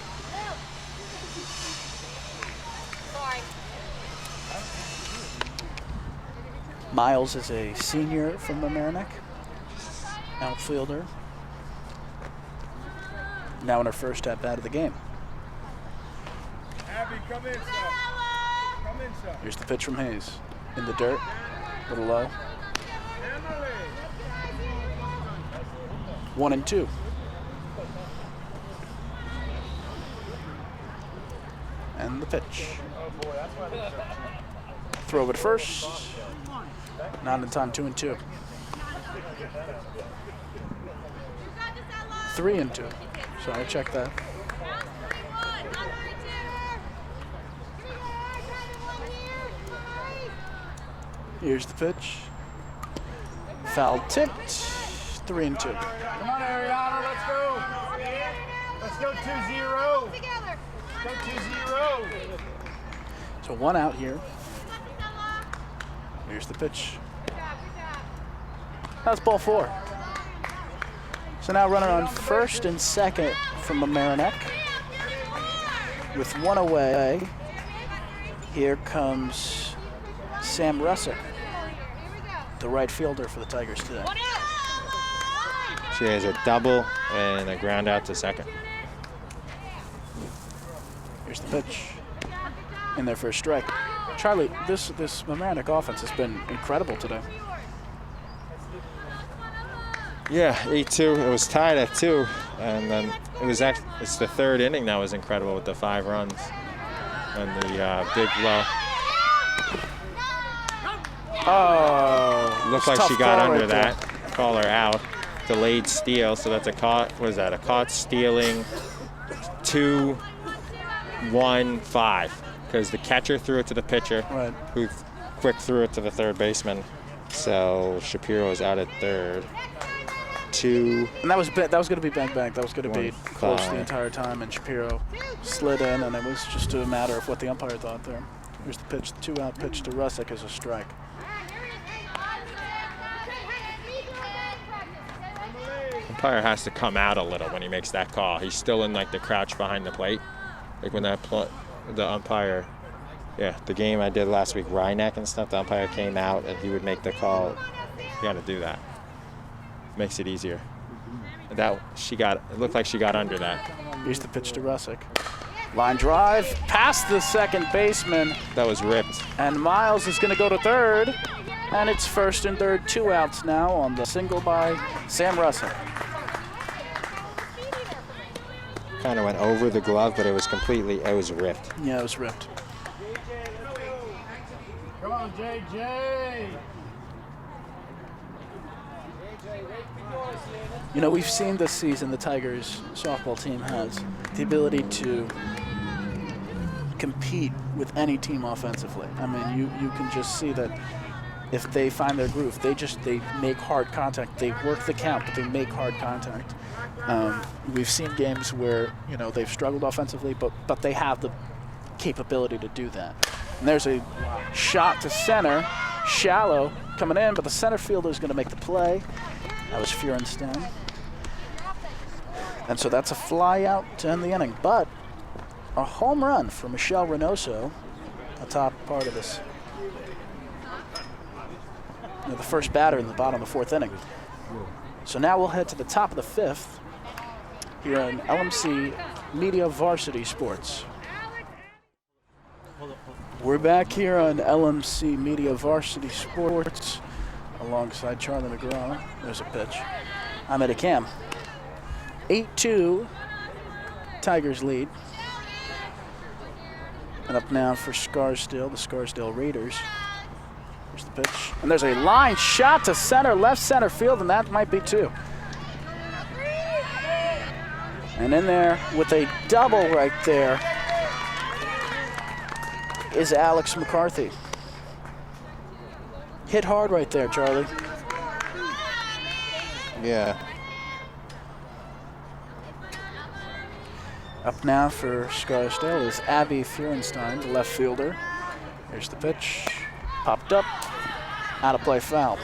Miles is a senior from Mamaroneck, outfielder. Now in her first at-bat of the game. Abby, come in, son. Come in, son. Here's the pitch from Hayes. In the dirt, a little low. 1-2. And the pitch. Throw it first. Not in time, 2-2. 3-2. Sorry, check that. Here's the pitch. Foul tipped. 3-2. Come on, Ariana, let's go. Let's go 2-0. Go 2-0. So one out here. Here's the pitch. That's ball 4. So now runner on first and second from Mamaroneck. With one away, here comes Sam Russick, the right fielder for the Tigers today. She has a double and a ground out to second. Here's the pitch. In there for a strike. Charlie, this Mamaroneck offense has been incredible today. Yeah, 8-2. It was tied at 2, and then it's the 3rd inning that was incredible with the 5 runs and the big blow. Oh, looked like she got under that. Call her out. Delayed steal, so that's a caught. What is that? A caught stealing. 2-1-5. Because the catcher threw it to the pitcher, right, who quick threw it to the 3rd baseman. So Shapiro is out at 3rd. 2. And that was going to be bang bang. That was going to be close 5. the entire time, and Shapiro slid in, and it was just a matter of what the umpire thought there. Here's the pitch, the 2-out pitch to Russick as a strike. Umpire has to come out a little when he makes that call. He's still in like the crouch behind the plate. Like when the umpire, the game I did last week, Mamaroneck and stuff, the umpire came out and he would make the call. You got to do that. Makes it easier. It looked like she got under that. Here's the pitch to Russick. Line drive, past the second baseman. That was ripped. And Miles is going to go to third. And it's first and third, 2 outs now on the single by Sam Russick. Kind of went over the glove, but it was ripped. Yeah, it was ripped. Come on, JJ. You know, we've seen this season the Tigers softball team has the ability to compete with any team offensively. I mean, you can just see that if they find their groove, they make hard contact. They work the count, but they make hard contact. We've seen games where, you know, they've struggled offensively, but they have the capability to do that. And there's a shot to center, shallow, coming in, but the center fielder is going to make the play. That was Feurenstein. And so that's a fly out to end the inning. But a home run for Michelle Reynoso, the top part of this. You know, the first batter in the bottom of the 4th inning. So now we'll head to the top of the 5th here on LMC Media Varsity Sports. We're back here on LMC Media Varsity Sports alongside Charlie McGraw. There's a pitch. I'm at a cam. 8-2, Tigers lead. And up now for Scarsdale, the Scarsdale Raiders. Here's the pitch. And there's a line shot to center, left center field, and that might be 2. And in there with a double right there is Alex McCarthy. Hit hard right there, Charlie. Yeah. Up now for Scarsdale is Abby Feurenstein, the left fielder. Here's the pitch. Popped up. Out of play, foul.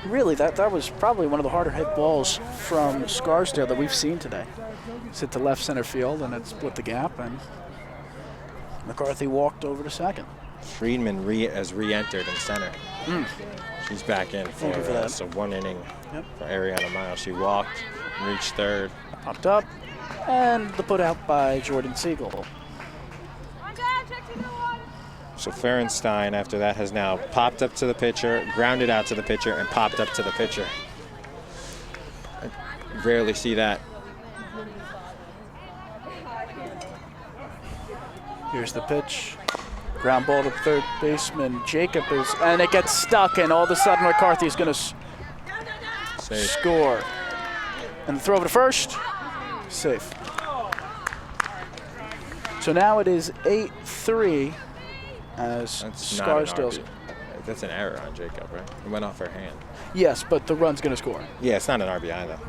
Really, that was probably one of the harder hit balls from Scarsdale that we've seen today. It's hit to left center field, and it split the gap, and McCarthy walked over to second. Friedman has re-entered in center. She's back in for so 1 inning for Ariana Miles. She walked, reached third. Popped up, and the put out by Jordan Siegel. So Feurenstein, after that, has now popped up to the pitcher, grounded out to the pitcher, and popped up to the pitcher. I rarely see that. Here's the pitch. Ground ball to third baseman Jacob and it gets stuck, and all of a sudden McCarthy's going to score. And the throw over to first, safe. So now it is 8-3 as Scarsdale's. That's an error on Jacob, right? It went off her hand. Yes, but the run's going to score. Yeah, it's not an RBI though.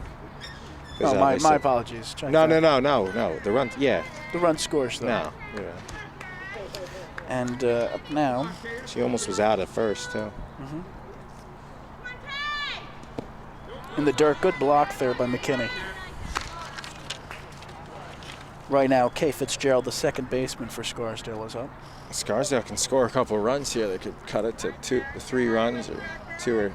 Oh, my apologies. No. The run, The run scores though. No. Yeah. And up now. She almost was out at first too. In the dirt, good block there by McKinney. Right now, Kay Fitzgerald, the second baseman for Scarsdale, is up. Scarsdale can score a couple runs here. They could cut it to 3 runs or 2, or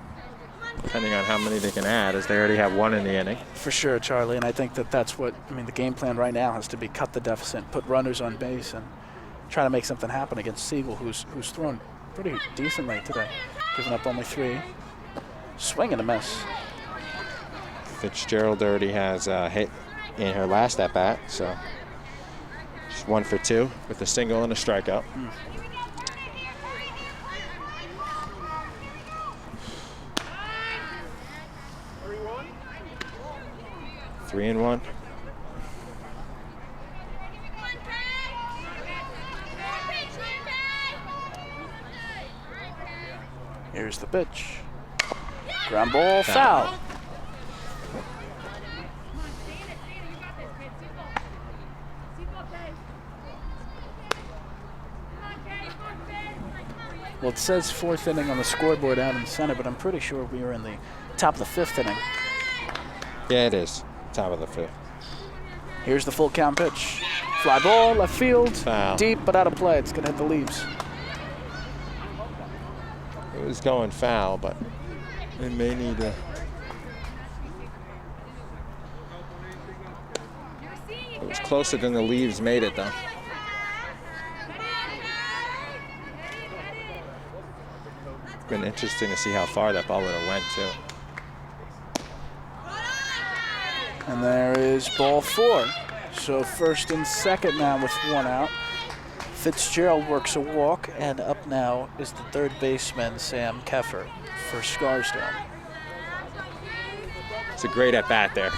depending on how many they can add, as they already have 1 in the inning. For sure, Charlie, and I think that's what, the game plan right now has to be cut the deficit, put runners on base, and try to make something happen against Siegel, who's thrown pretty decently today, giving up only 3. Swing and a miss. Fitzgerald already has a hit in her last at-bat, so she's 1 for 2 with a single and a strikeout. 3-1. Here's the pitch. Ground ball, foul. Well, it says 4th inning on the scoreboard out in the center, but I'm pretty sure we were in the top of the 5th inning. Yeah, it is. Top of the 5th. Here's the full count pitch. Fly ball, left field, Foul. deep but out of play. It's going to hit the leaves. It was going foul, but it may need to. It was closer than the leaves made it, though. It's been interesting to see how far that ball would have went, too. And there is ball 4. So 1st and 2nd now with 1 out. Fitzgerald works a walk, and up now is the 3rd baseman, Sam Keffer, for Scarsdale. It's a great at-bat there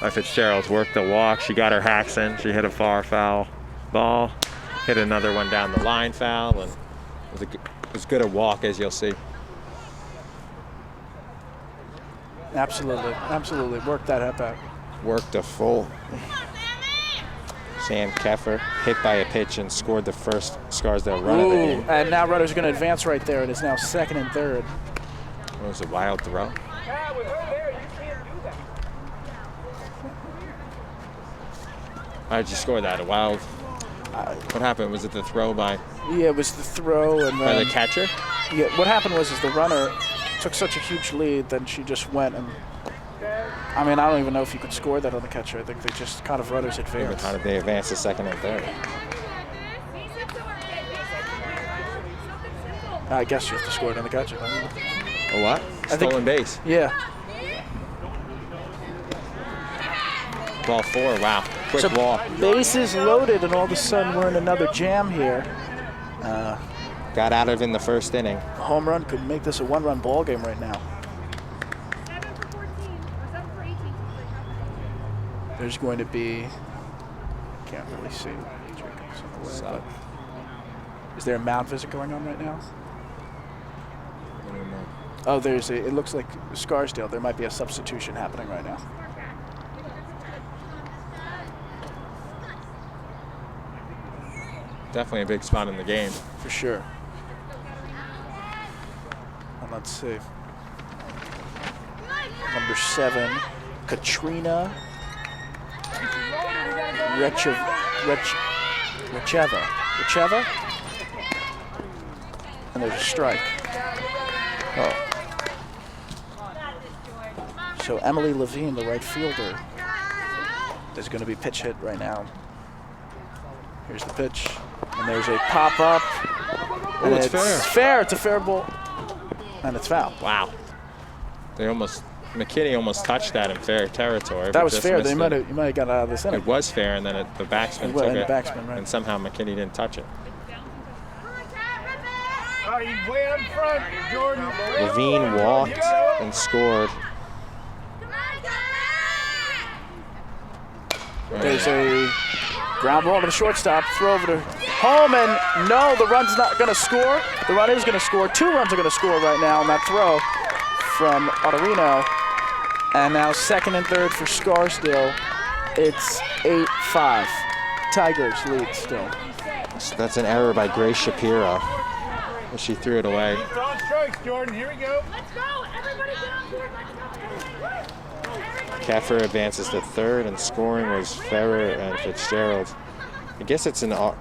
by Fitzgerald. Worked the walk. She got her hacks in. She hit a far foul ball. Hit another one down the line foul, and it was good a walk, as you'll see. Absolutely, absolutely. Worked that at-bat. Worked a full. Sam Keffer hit by a pitch and scored the first Scarsdale run of the game. And now runners going to advance right there. It is now 2nd and 3rd. It was a wild throw. Yeah, with her there, you can't do that. How did you score that? A wild. What happened? Was it the throw by Yeah, it was the throw, and the then catcher? yeah. What happened was the runner took such a huge lead, then she just went and. I mean, I don't even know if you could score that on the catcher. I think they just kind of runners advance. How did they advance to 2nd and 3rd? I guess you have to score it on the catcher. A what? I think- Stolen base. Yeah. Ball 4. Wow. Quick So walk. bases loaded, and all of a sudden we're in another jam here. Got out of in the 1st inning. A home run could make this a 1-run ball game right now. There's going to be, can't really see. But is there a mound visit going on right now? I don't know. Oh, there's a, it looks like Scarsdale. There might be a substitution happening right now. Definitely a big spot in the game. For sure. And let's see. Number 7, Katrina Recheva? And there's a strike. Oh. So Emily Levine, the right fielder, is going to be pitch hit right now. Here's the pitch. And there's a pop-up. Oh, it's fair. Fair. It's a fair ball. And it's foul. Wow. McKinney almost touched that in fair territory. That but was just fair. missed They it. you might have got out of this inning. It was fair, and then the backsman took And the it. backsman, right. And somehow McKinney didn't touch it. Oh, he's way up front, Jordan. Levine walked and scored. There's a ground ball to the shortstop. Throw over to home, and no, the run's not going to score. The run is going to score. 2 runs are going to score right now on that throw from Otterino. And now 2nd and 3rd for Scarsdale. It's 8-5. Tigers lead still. So that's an error by Grace Shapiro. She threw it away. It's on strikes, Jordan. Here we go. Let's go! Everybody get up here! Let's go! Keffer advances to 3rd, and scoring was Ferrer and Fitzgerald. I guess it's no,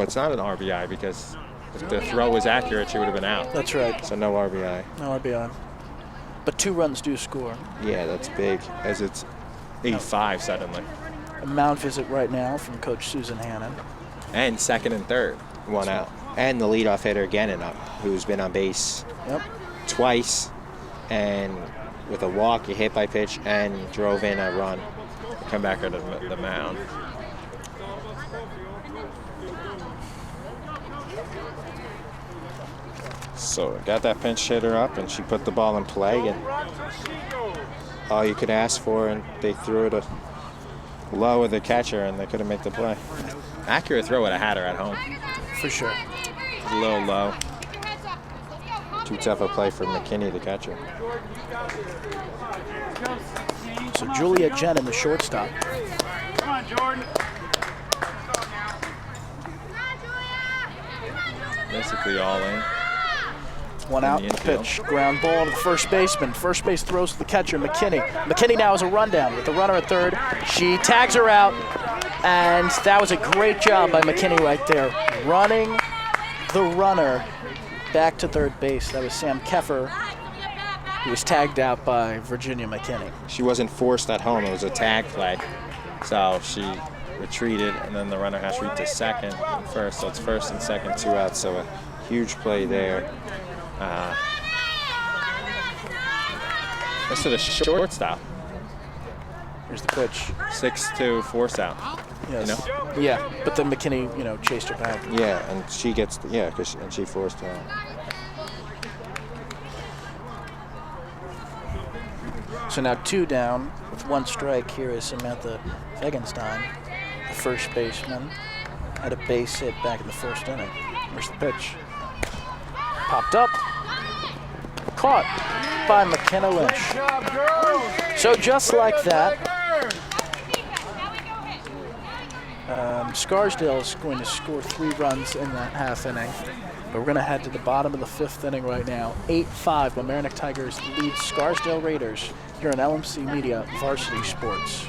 it's not an RBI, because if the throw was accurate, she would have been out. That's right. So no RBI. No RBI. But 2 runs do score. Yeah, that's big, as it's 8-5 suddenly. A mound visit right now from Coach Susan Hannon. And 2nd and 3rd, 1 out. And the leadoff hitter Gannon, who's been on base twice, and with a walk, he hit by pitch, and drove in a run. Come back to the mound. So got that pinch hitter up, and she put the ball in play, and all you could ask for, and they threw it low with the catcher, and they couldn't make the play. Accurate throw would have had her at home. For sure. A little low. Too tough a play for McKinney, the catcher. So Julia Jenin, the shortstop. Come on, Jordan. Basically all in. One out, pitch, ground ball to the first baseman. First base throws to the catcher, McKinney. McKinney now has a rundown with the runner at third. She tags her out, and that was a great job by McKinney right there. Running the runner back to third base. That was Sam Keffer, who was tagged out by Virginia McKinney. She wasn't forced at home. It was a tag play. So she retreated, and then the runner has to reach to second and first. So it's first and second, 2 outs. So a huge play there. That's to the shortstop. Here's the pitch. 6-2, force out. Yes. You know? Yeah, but then McKinney, chased her back. Yeah, and she gets, and she forced her out. So now 2 down with 1 strike. Here is Samantha Fegenstein, the first baseman. Had a base hit back in the first inning. Here's the pitch. Popped up. Caught by McKenna Lynch. So just like that, Scarsdale is going to score 3 runs in that half inning. But we're going to head to the bottom of the 5th inning right now. 8-5, Mamaroneck Tigers lead Scarsdale Raiders here on LMC Media Varsity Sports.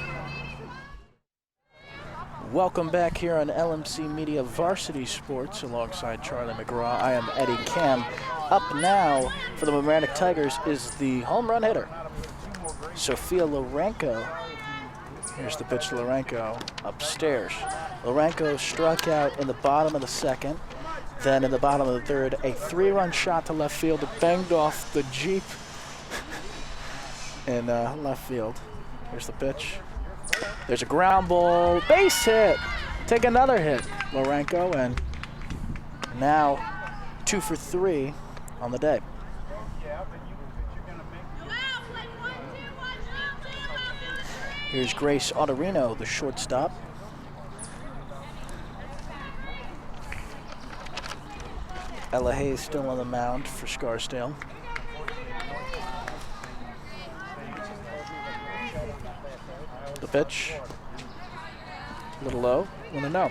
Welcome back here on LMC Media Varsity Sports alongside Charlie McGraw. I am Eddie Cam. Up now for the Mamaroneck Tigers is the home run hitter, Sophia Lorenko. Here's the pitch to Lorenko upstairs. Lorenko struck out in the bottom of the 2nd. Then in the bottom of the 3rd, a 3-run shot to left field. It banged off the Jeep in left field. Here's the pitch. There's a ground ball, base hit. Take another hit, Lorenko, and now 2 for 3 on the day. Here's Grace Autorino, the shortstop. Ella Hayes still on the mound for Scarsdale. The pitch, a little low, 1-0.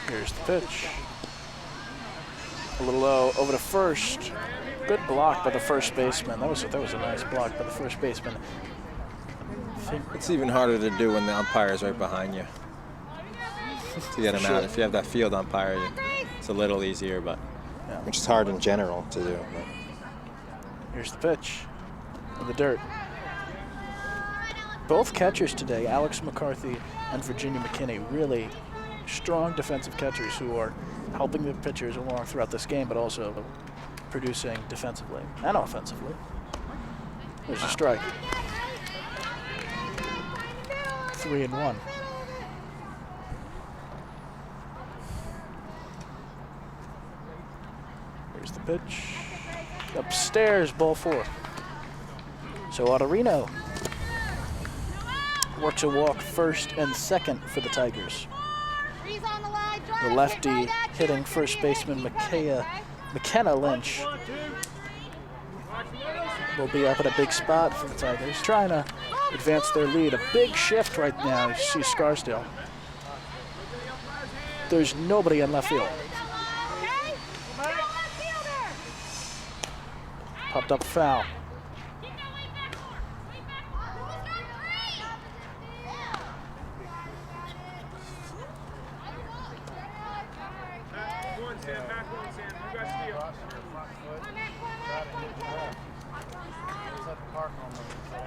Here's the pitch. A little low, over to first. Good block by the first baseman. That was a nice block by the first baseman. It's even harder to do when the umpire is right behind you to get him out. If you have that field umpire, it's a little easier, but which is hard in general to do. But. Here's the pitch in the dirt. Both catchers today, Alex McCarthy and Virginia McKinney, really strong defensive catchers who are helping the pitchers along throughout this game, but also producing defensively and offensively. There's a strike. 3-1. Here's the pitch. Upstairs, ball 4. So Autorino works a walk first and second for the Tigers. The lefty hitting first baseman McKenna Lynch will be up at a big spot for the Tigers, trying to advance their lead. A big shift right now. You see Scarsdale. There's nobody in left field. Popped up foul.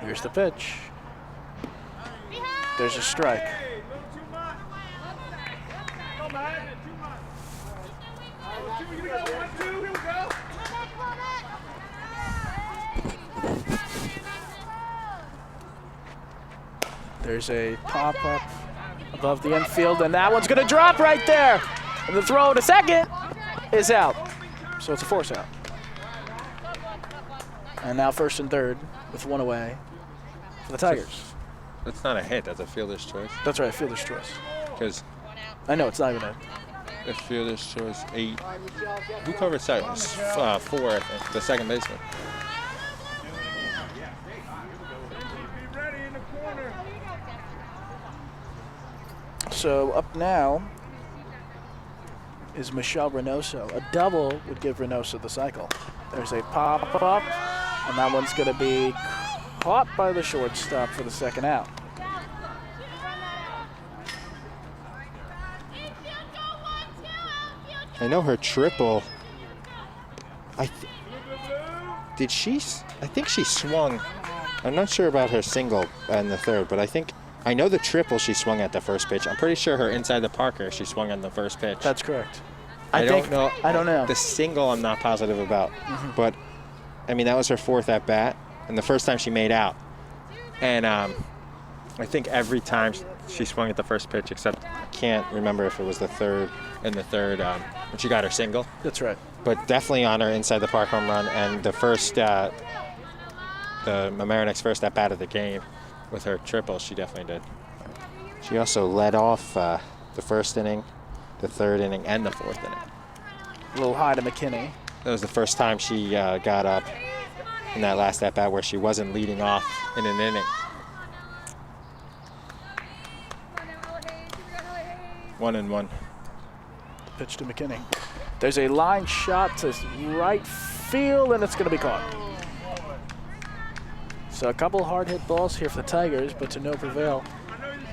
Here's the pitch. There's a strike. There's a pop-up above the infield, and that one's going to drop right there. And the throw to second is out. So it's a force out. And now first and third with 1 away for the Tigers. That's not a hit. That's a fielder's choice. That's right, fielder's choice. Because I know it's not even a fielder's choice 8. Who covered second? 4, I think. The second baseman. So up now is Michelle Reynoso. A double would give Reynoso the cycle. There's a pop-up, and that one's going to be caught by the shortstop for the second out. I know her triple. I think she swung. I'm not sure about her single in the third, but I know the triple she swung at the first pitch. I'm pretty sure her inside the Parker she swung on the first pitch. That's correct. I don't know. I don't know. The single I'm not positive about, but I mean that was her fourth at bat and the first time she made out. And I think every time she swung at the first pitch, except I can't remember if it was the third when she got her single. That's right. But definitely on her inside the park home run and the first, the Mamaroneck's first at bat of the game with her triple, she definitely did. She also led off the first inning, the third inning, and the fourth inning. A little high to McKinney. That was the first time she got up in that last at bat where she wasn't leading off in an inning. 1-1. Pitch to McKinney. There's a line shot to right field, and it's going to be caught. So a couple hard hit balls here for the Tigers, but to no prevail.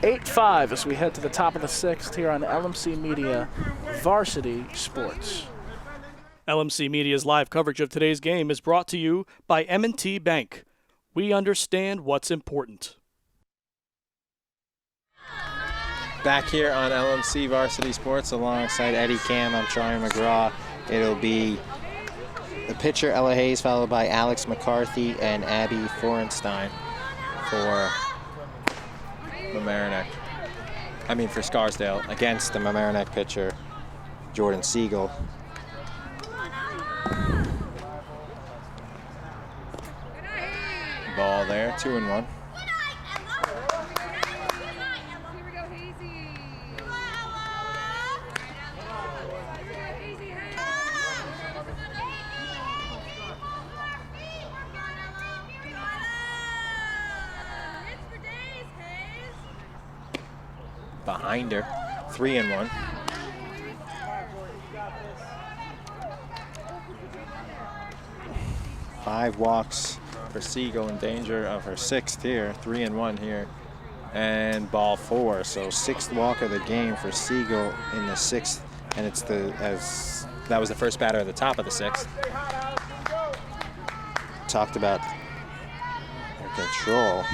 8-5 as we head to the top of the sixth here on LMC Media Varsity Sports. LMC Media's live coverage of today's game is brought to you by M&T Bank. We understand what's important. Back here on LMC Varsity Sports alongside Eddie Cam, I'm Charlie McGraw. It'll be the pitcher Ella Hayes followed by Alex McCarthy and Abby Forenstein for for Scarsdale against the Mamaroneck pitcher Jordan Siegel. Ball there, 2-1. Behind her, 3-1. Five walks for Siegel, in danger of her sixth here. 3-1 here, and ball four. So sixth walk of the game for Siegel in the sixth, and it's that was the first batter at the top of the sixth. Talked about her control.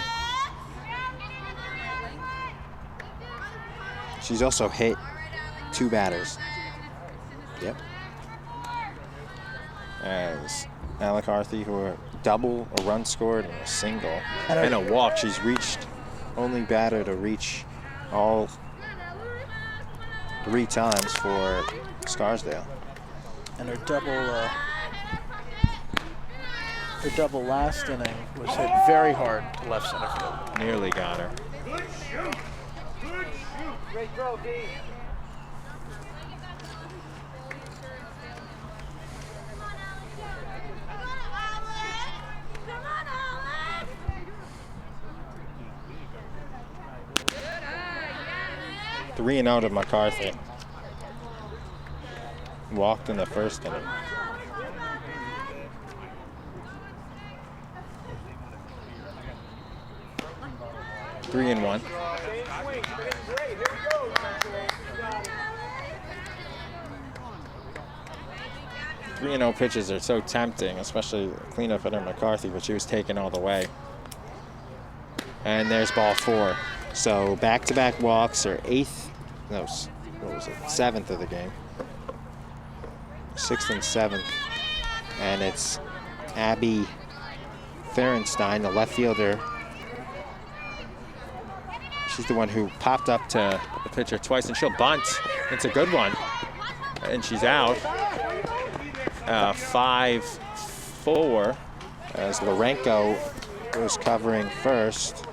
She's also hit two batters. Yep. As Alec Arthey, who are double, a run scored, and a single, and a walk. She's reached, only batter to reach all three times for Scarsdale. And her double last inning was hit very hard to left center field. Nearly got her. Great throw, D. Come on, Alex! 3-0 to McCarthy. Walked in the first inning. Three and one. 3-0 pitches are so tempting, especially cleanup hitter McCarthy, but she was taken all the way. And there's ball four. So back-to-back walks are seventh of the game. Sixth and seventh. And it's Abby Ferenstein, the left fielder. She's the one who popped up to the pitcher twice, and she'll bunt. It's a good one. And she's out. 5-4 as Lorenko was covering first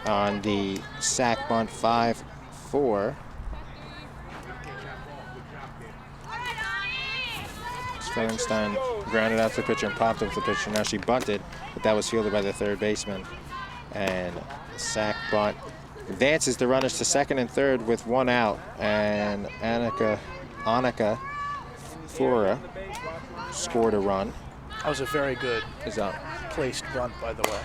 on the sac bunt. 5-4. Ferenstein grounded out to the pitcher and popped up to the pitcher. Now she bunted, but that was fielded by the third baseman. And sac bunt advances the runners to second and third with 1 out, and Annika Flora scored a run. That was a very good Is up. placed bunt, by the way.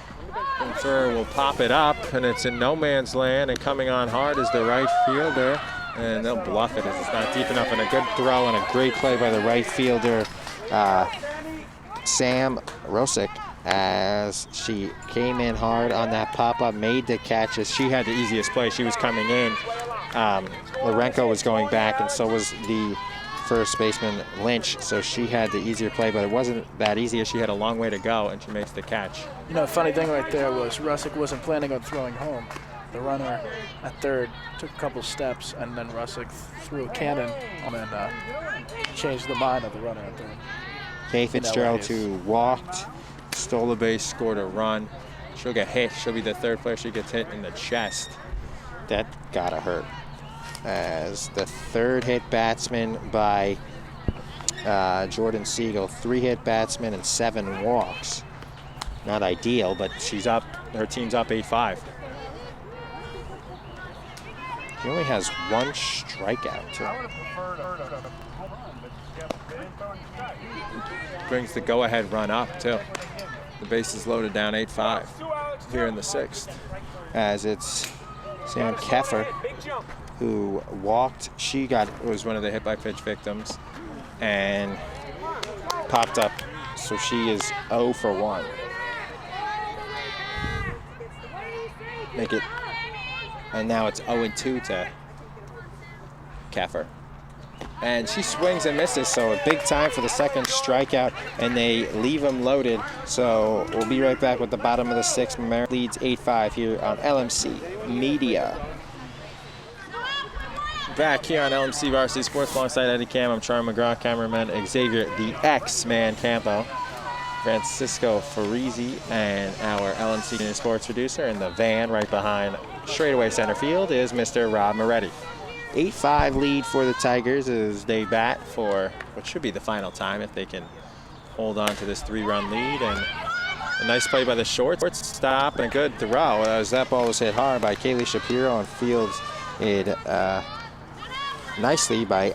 And Flora will pop it up, and it's in no man's land, and coming on hard is the right fielder, and they'll bluff it as it's not deep enough, and a good throw and a great play by the right fielder, Sam Rosick, as she came in hard on that pop-up, made the catches. She had the easiest play. She was coming in. Lorenko was going back, and so was the first baseman Lynch, so she had the easier play, but it wasn't that easy as she had a long way to go, and she makes the catch. You know, the funny thing right there was Russick wasn't planning on throwing home. The runner at third took a couple steps, and then Russick threw a cannon and then changed the mind of the runner at third. Kay Fitzgerald, who walked, stole the base, scored a run. She'll get hit. She'll be the third player. She gets hit in the chest. That gotta hurt. As the third hit batsman by Jordan Siegel, 3 hit batsmen and 7 walks. Not ideal, but she's up. Her team's up 8-5. He only has 1 strikeout too. Brings the go-ahead run up too. The base is loaded down 8-5 here in the 6th. As it's Sam Keffer who walked. She was one of the hit by pitch victims and popped up. So she is 0 for 1. Make it, and now it's 0-2 to Keffer. And she swings and misses, so a big time for the second strikeout, and they leave them loaded. So we'll be right back with the bottom of the 6th. Mamaroneck leads 8-5 here on LMC Media. Back here on LMC Varsity Sports alongside Eddie Cam. I'm Charlie McGraw, cameraman Xavier the X-Man Campo, Francisco Farizzi, and our LMC Sports producer in the van right behind straightaway center field is Mr. Rob Moretti. 8-5 lead for the Tigers as they bat for what should be the final time if they can hold on to this 3-run lead. And a nice play by the shortstop and a good throw as that ball was hit hard by Kaylee Shapiro and fields it nicely by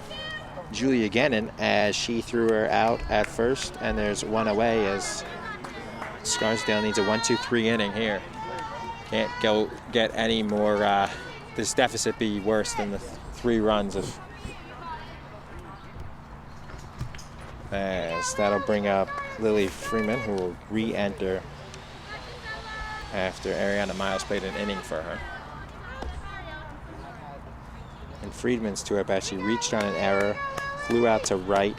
Julia Gannon as she threw her out at first, and there's 1 away as Scarsdale needs a 1-2-3 inning here. Can't go get any more, this deficit be worse than the 3 runs of, as that'll bring up Lily Freeman, who will re-enter after Ariana Miles played an inning for her. And Friedman's to her bat. She reached on an error, flew out to right,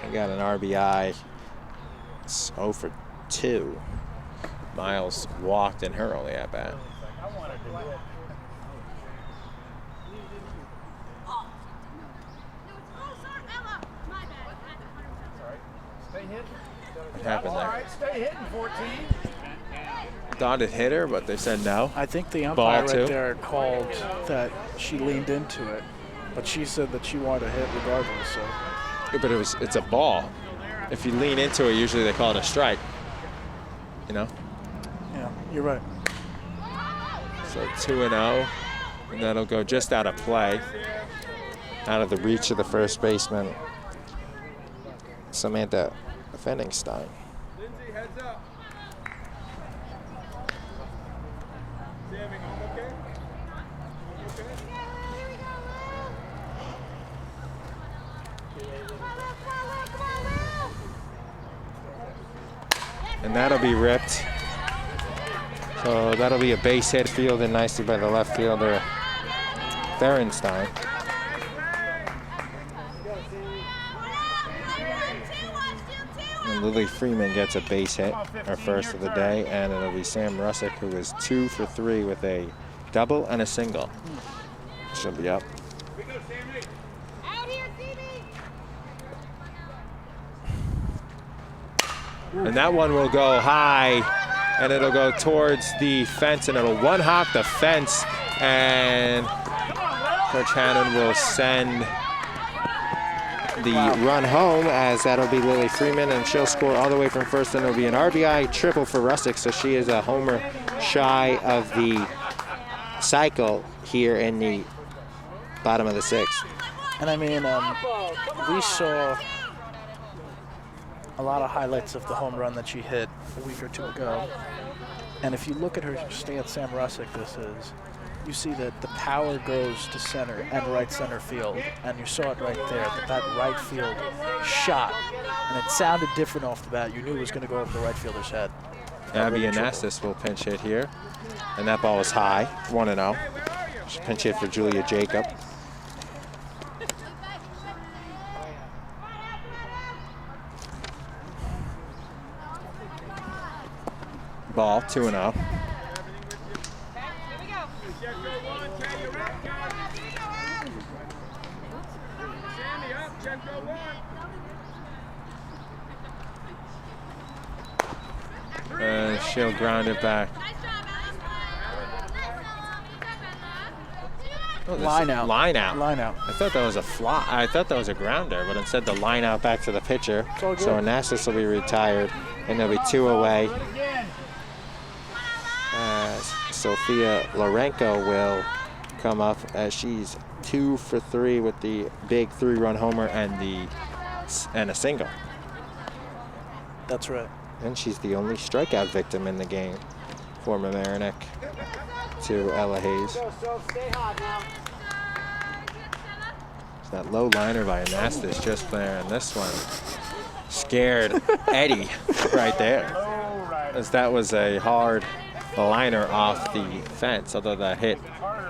and got an RBI. It's 0 for 2. Miles walked in her only at bat. What happened there? Stay hitting, 14. Thought it hit her, but they said no. I think the Ball umpire two. right there called that she leaned into it, but she said that she wanted to hit regardless. So. Yeah, but it's a ball. If you lean into it, usually they call it a strike. You know? Yeah, you're right. So 2-0, and that'll go just out of play, out of the reach of the first baseman, Samantha Fenningstein. Lindsay, heads up. Sammy, okay? And that'll be ripped. So that'll be a base hit, fielded nicely by the left fielder, Fenningstein. And Lily Freeman gets a base hit, her first of the day, and it'll be Sam Russick, who is 2 for 3 with a double and a single. She'll be up. And that one will go high, and it'll go towards the fence, and it'll one-hop the fence, and Coach Hannon will send the run home, as that'll be Lily Freeman, and she'll score all the way from first, and it'll be an RBI triple for Russick, so she is a homer shy of the cycle here in the bottom of the sixth. And I mean, we saw a lot of highlights of the home run that she hit a week or two ago. And if you look at her stance, Sam Russick, you see that the power goes to center and right center field. And you saw it right there, that right field shot. And it sounded different off the bat. You knew it was going to go over the right fielder's head. Abby Anastas will pinch hit here. And that ball was high, 1-0. Pinch hit for Julia Jacob. Ball, 2-0. She'll ground it back. Oh, Line out. Line out. Line out. I thought that was a fly. I thought that was a grounder, but instead the line out back to the pitcher. So Anastas will be retired, and there'll be 2 away. Sophia Lorenko will come up as she's 2 for 3 with the big 3-run homer and a single. That's right. And she's the only strikeout victim in the game for Mamaroneck to Ella Hayes. That low liner by Anastas just there, and this one scared Eddie right there, as that was a hard liner off the fence, although that hit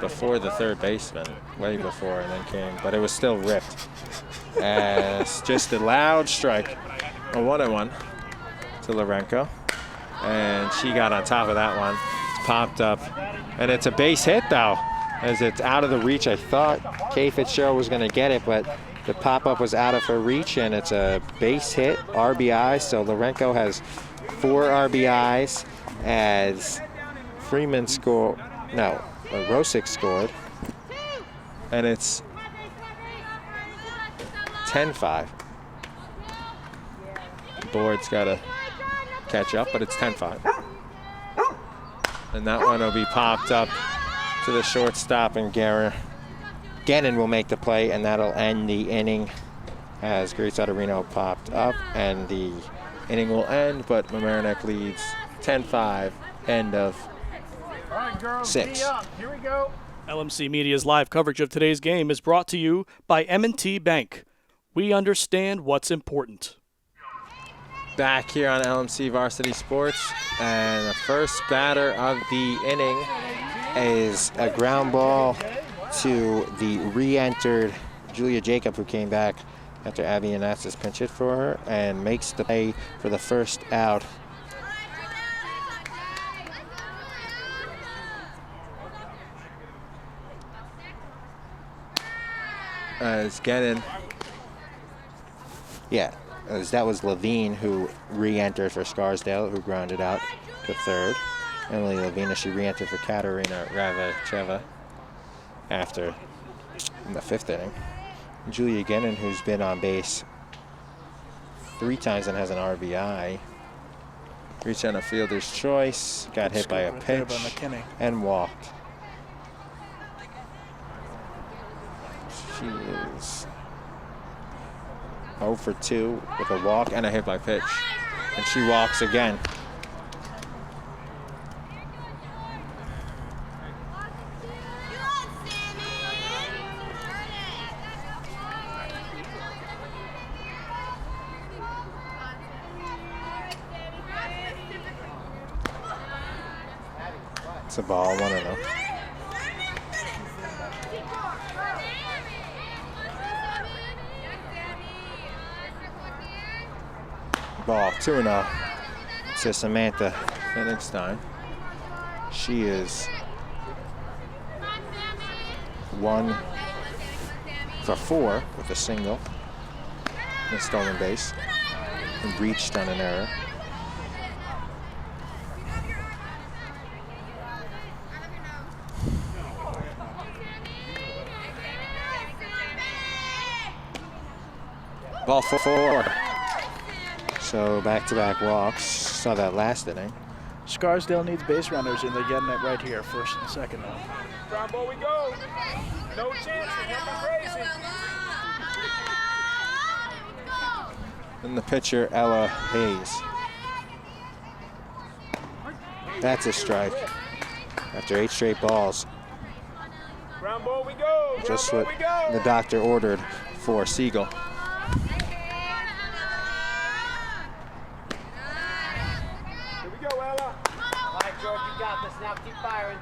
before the third baseman, way before, and then came, but it was still ripped. As just a loud strike, a 1-1 to Lorenko, and she got on top of that one. It's popped up, and it's a base hit though, as it's out of the reach. I thought Kay Fitzgerald was going to get it, but the pop-up was out of her reach, and it's a base hit, RBI. So Lorenko has 4 RBIs as Freeman scored, no, Rosick scored, and it's 10-5. Board's got to catch up, but it's 10-5. And that one will be popped up to the shortstop, and Gannon will make the play, and that'll end the inning as Grace Otterino popped up, and the inning will end, but Mamaroneck leads 10-5, end of 6. Here we go. LMC Media's live coverage of today's game is brought to you by M&T Bank. We understand what's important. Back here on LMC Varsity Sports, and the first batter of the inning is a ground ball to the re-entered Julia Jacob, who came back after Abby Anastas pinch hit for her, and makes the play for the first out. As Gannon, as that was Levine who re-entered for Scarsdale, who grounded out to third. Emily Levine, she re-entered for Katerina Ravacheva after in the 5th inning. Julia Gannon, who's been on base 3 times and has an RBI, reached on a fielder's choice, got hit by a pitch, and walked. She is 0 for 2 with a walk and a hit by pitch. And she walks again. It's a ball, 1-0. Ball, 2-0 to Samantha Fenigstein. She is 1 for 4 with a single and a stolen base, and reached on an error. Ball for 4. So back-to-back walks. Saw that last inning. Scarsdale needs base runners, and they're getting it right here, first and second now. Ground ball we go. No chances. Nothing crazy. And the pitcher, Ella Hayes. That's a strike. After 8 straight balls. Ground ball we go. Just what the doctor ordered for Siegel. Here we go, Ella. All right, George, you got this. Now keep firing.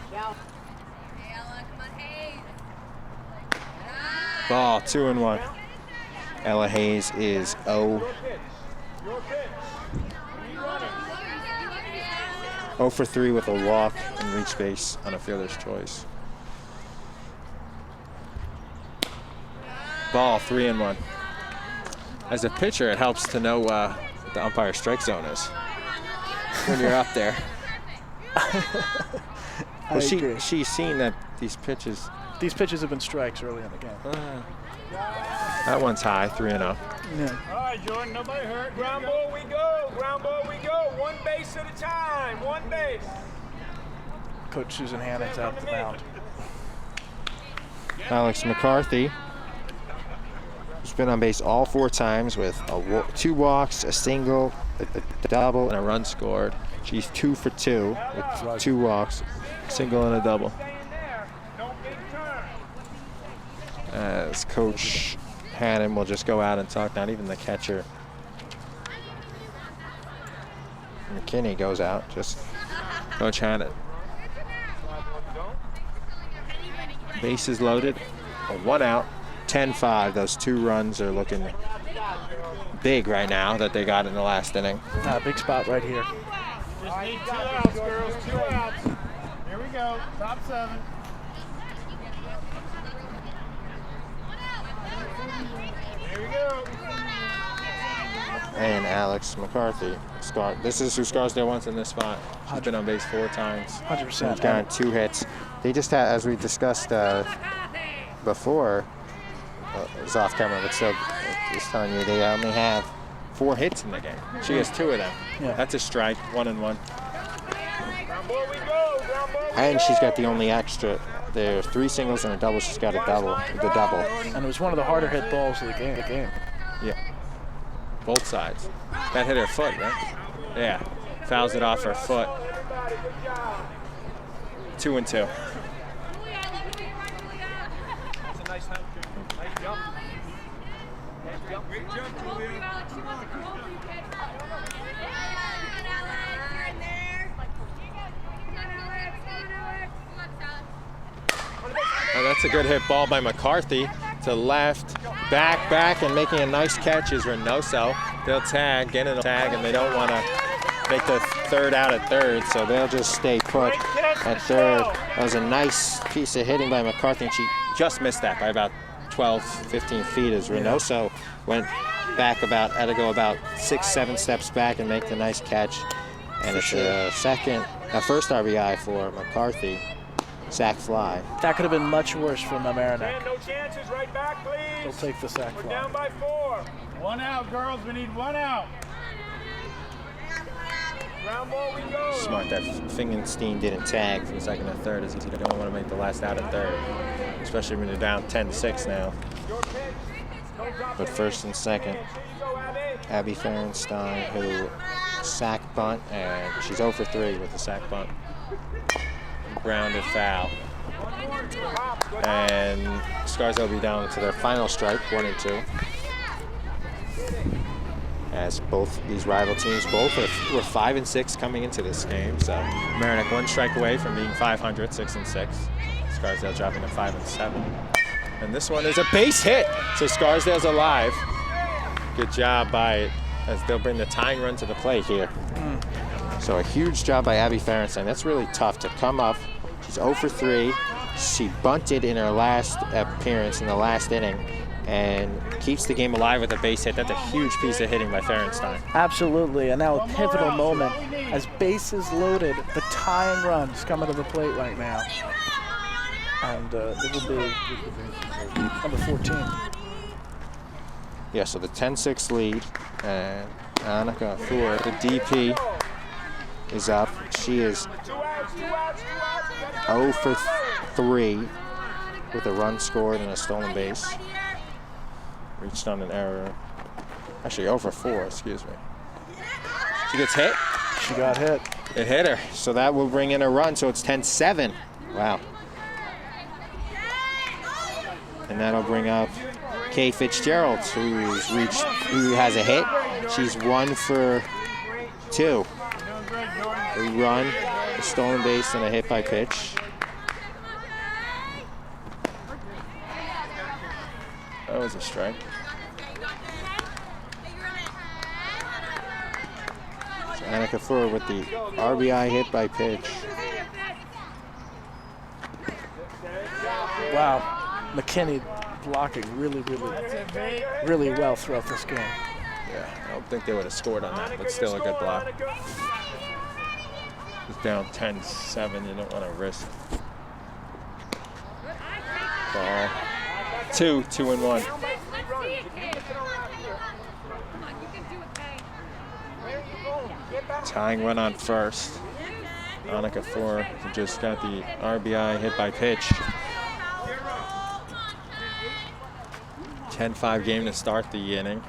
Down. Ball, 2-1. Ella Hayes is 0 for 3 with a walk and reach base on a fielder's choice. Ball, 3-1. As a pitcher, it helps to know what the umpire's strike zone is when you're up there. Well, she's seen that these pitches have been strikes early in the game. That one's high, 3-0. Yeah. All right, Jordan, nobody hurt. Ground ball we go. Ground ball we go. One base at a time. One base. Coach Susan Hannon's out the mound. Alex McCarthy, who's been on base all 4 times with 2 walks, a single, a double, and a run scored. She's 2 for 2 with 2 walks, single, and a double. As Coach Hannon will just go out and talk, not even the catcher. McKinney goes out, just Coach Hannon. Bases loaded, 1 out, 10-5. Those 2 runs are looking big right now that they got in the last inning. Big spot right here. Just need 2 outs, girls. 2 outs. Here we go. Top 7. Here we go. And Alex McCarthy. This is who Scarsdale wants in this spot. She's been on base 4 times. 100%. She's gotten 2 hits. They just had, as we discussed before, it was off camera, but still, just telling you, they only have 4 hits in the game. She has 2 of them. Yeah. That's a strike, 1-1. Ground ball we go. Ground ball we And go. she's got the only extra. There are 3 singles and a double. She's got a double, the double. And it was one of the harder hit balls of the game. Yeah. Both sides. That hit her foot, right? Yeah. Fouls it off her foot. 2-2. That's a nice jump. Nice jump. Great jump, Julia. Oh, that's a good hit ball by McCarthy to left, back, and making a nice catch is Reynoso. They'll tag, get in a tag, and they don't want to make the third out at third, so they'll just stay put at third. That was a nice piece of hitting by McCarthy, and she just missed that by about 12, 15 feet as Reynoso went back had to go about 6, 7 steps back and make the nice catch. And it's a first RBI for McCarthy. Sack fly. That could have been much worse for Mamaroneck. No chances. Right back, please. He'll take the sack We're fly. down by 4. 1 out, girls. We need 1 out. Ground ball we go. Smart that Fingenstein didn't tag for the second and third, as he don't want to make the last out at third, especially when you're down 10-6 now. But first and second, Abby Ferenstein, who sack bunt, and she's 0 for 3 with the sack bunt. Grounded foul. And Scarsdale will be down to their final strike, 1-2. As both these rival teams, were 5-6 coming into this game. So Mamaroneck 1 strike away from being 500, 6-6. Scarsdale dropping to 5-7. And this one is a base hit, so Scarsdale's alive. Good job by it, as they'll bring the tying run to the plate here. So a huge job by Abby Ferenstein. That's really tough to come up. She's 0 for 3. She bunted in her last appearance in the last inning and keeps the game alive with a base hit. That's a huge piece of hitting by Ferenstein. Absolutely, and now a pivotal moment as bases loaded, the tying run's coming to the plate right now. And it will be number 14. Yeah, so the 10-6 lead, and Annika Fuhr, the DP, is up. She is 0 for 3 with a run scored and a stolen base. Reached on an error. Actually, 0 for 4, excuse me. She gets hit. She got hit. It hit her, so that will bring in a run, so it's 10-7. Wow. And that'll bring up Kay Fitzgerald, who has a hit. She's 1 for 2. A run, a stolen base, and a hit by pitch. That was a strike. So Annika Fuhr with the RBI hit by pitch. Wow. McKinney blocking really well throughout this game. Yeah, I don't think they would have scored on that, but still a good block. It's down 10-7. You don't want to risk. Ball. 2-1. Tying run on first. Annika Fuhr just got the RBI hit by pitch. 10-5 game to start the inning.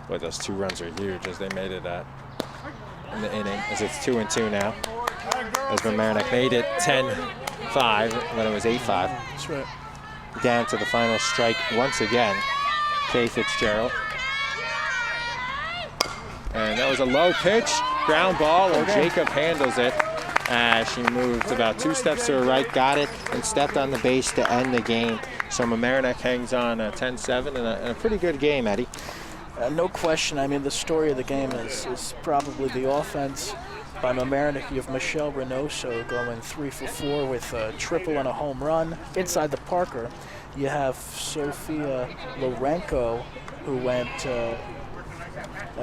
Boy, those 2 runs are huge as they made it in the inning, as it's 2-2 now. As Mamaroneck made it 10-5 when it was 8-5. That's right. Down to the final strike once again, Kay Fitzgerald. And that was a low pitch, ground ball, and Jacob handles it as she moved about 2 steps to her right, got it, and stepped on the base to end the game. So Mamaroneck hangs on 10-7 and a pretty good game, Eddie. No question. I mean, the story of the game is probably the offense by Mamaroneck. You have Michelle Reynoso going 3 for 4 with a triple and a home run inside the Parker. You have Sophia Lorenko, who went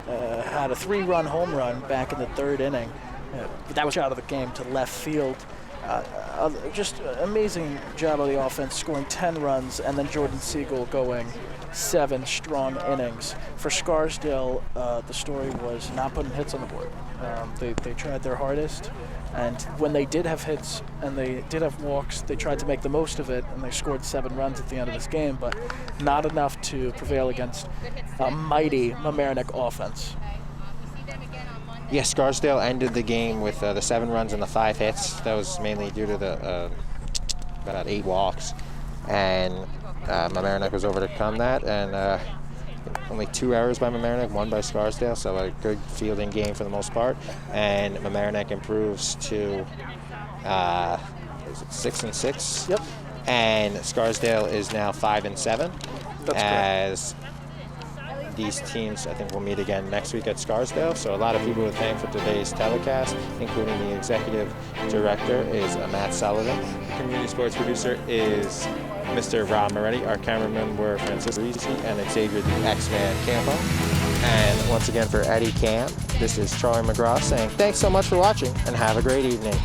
had a 3-run home run back in the 3rd inning. That was out of the game to left field. Just amazing job of the offense, scoring 10 runs, and then Jordan Siegel going 7 strong innings. For Scarsdale, the story was not putting hits on the board. They tried their hardest, and when they did have hits and they did have walks, they tried to make the most of it, and they scored 7 runs at the end of this game, but not enough to prevail against a mighty Mamaroneck offense. Yeah, Scarsdale ended the game with the 7 runs and the 5 hits. That was mainly due to the about 8 walks. And Mamaroneck was over to come that, and only 2 errors by Mamaroneck, 1 by Scarsdale, so a good fielding game for the most part. And Mamaroneck improves to 6-6. Yep. And Scarsdale is now 5-7. That's as these teams, I think, will meet again next week at Scarsdale. So a lot of people to thank for today's telecast, including the executive director is Matt Sullivan. The community sports producer is Mr. Rob Moretti. Our cameramen were Francisco Rizzi and Xavier the X-Man Campo. And once again for Eddie Cam, this is Charlie McGraw saying thanks so much for watching and have a great evening.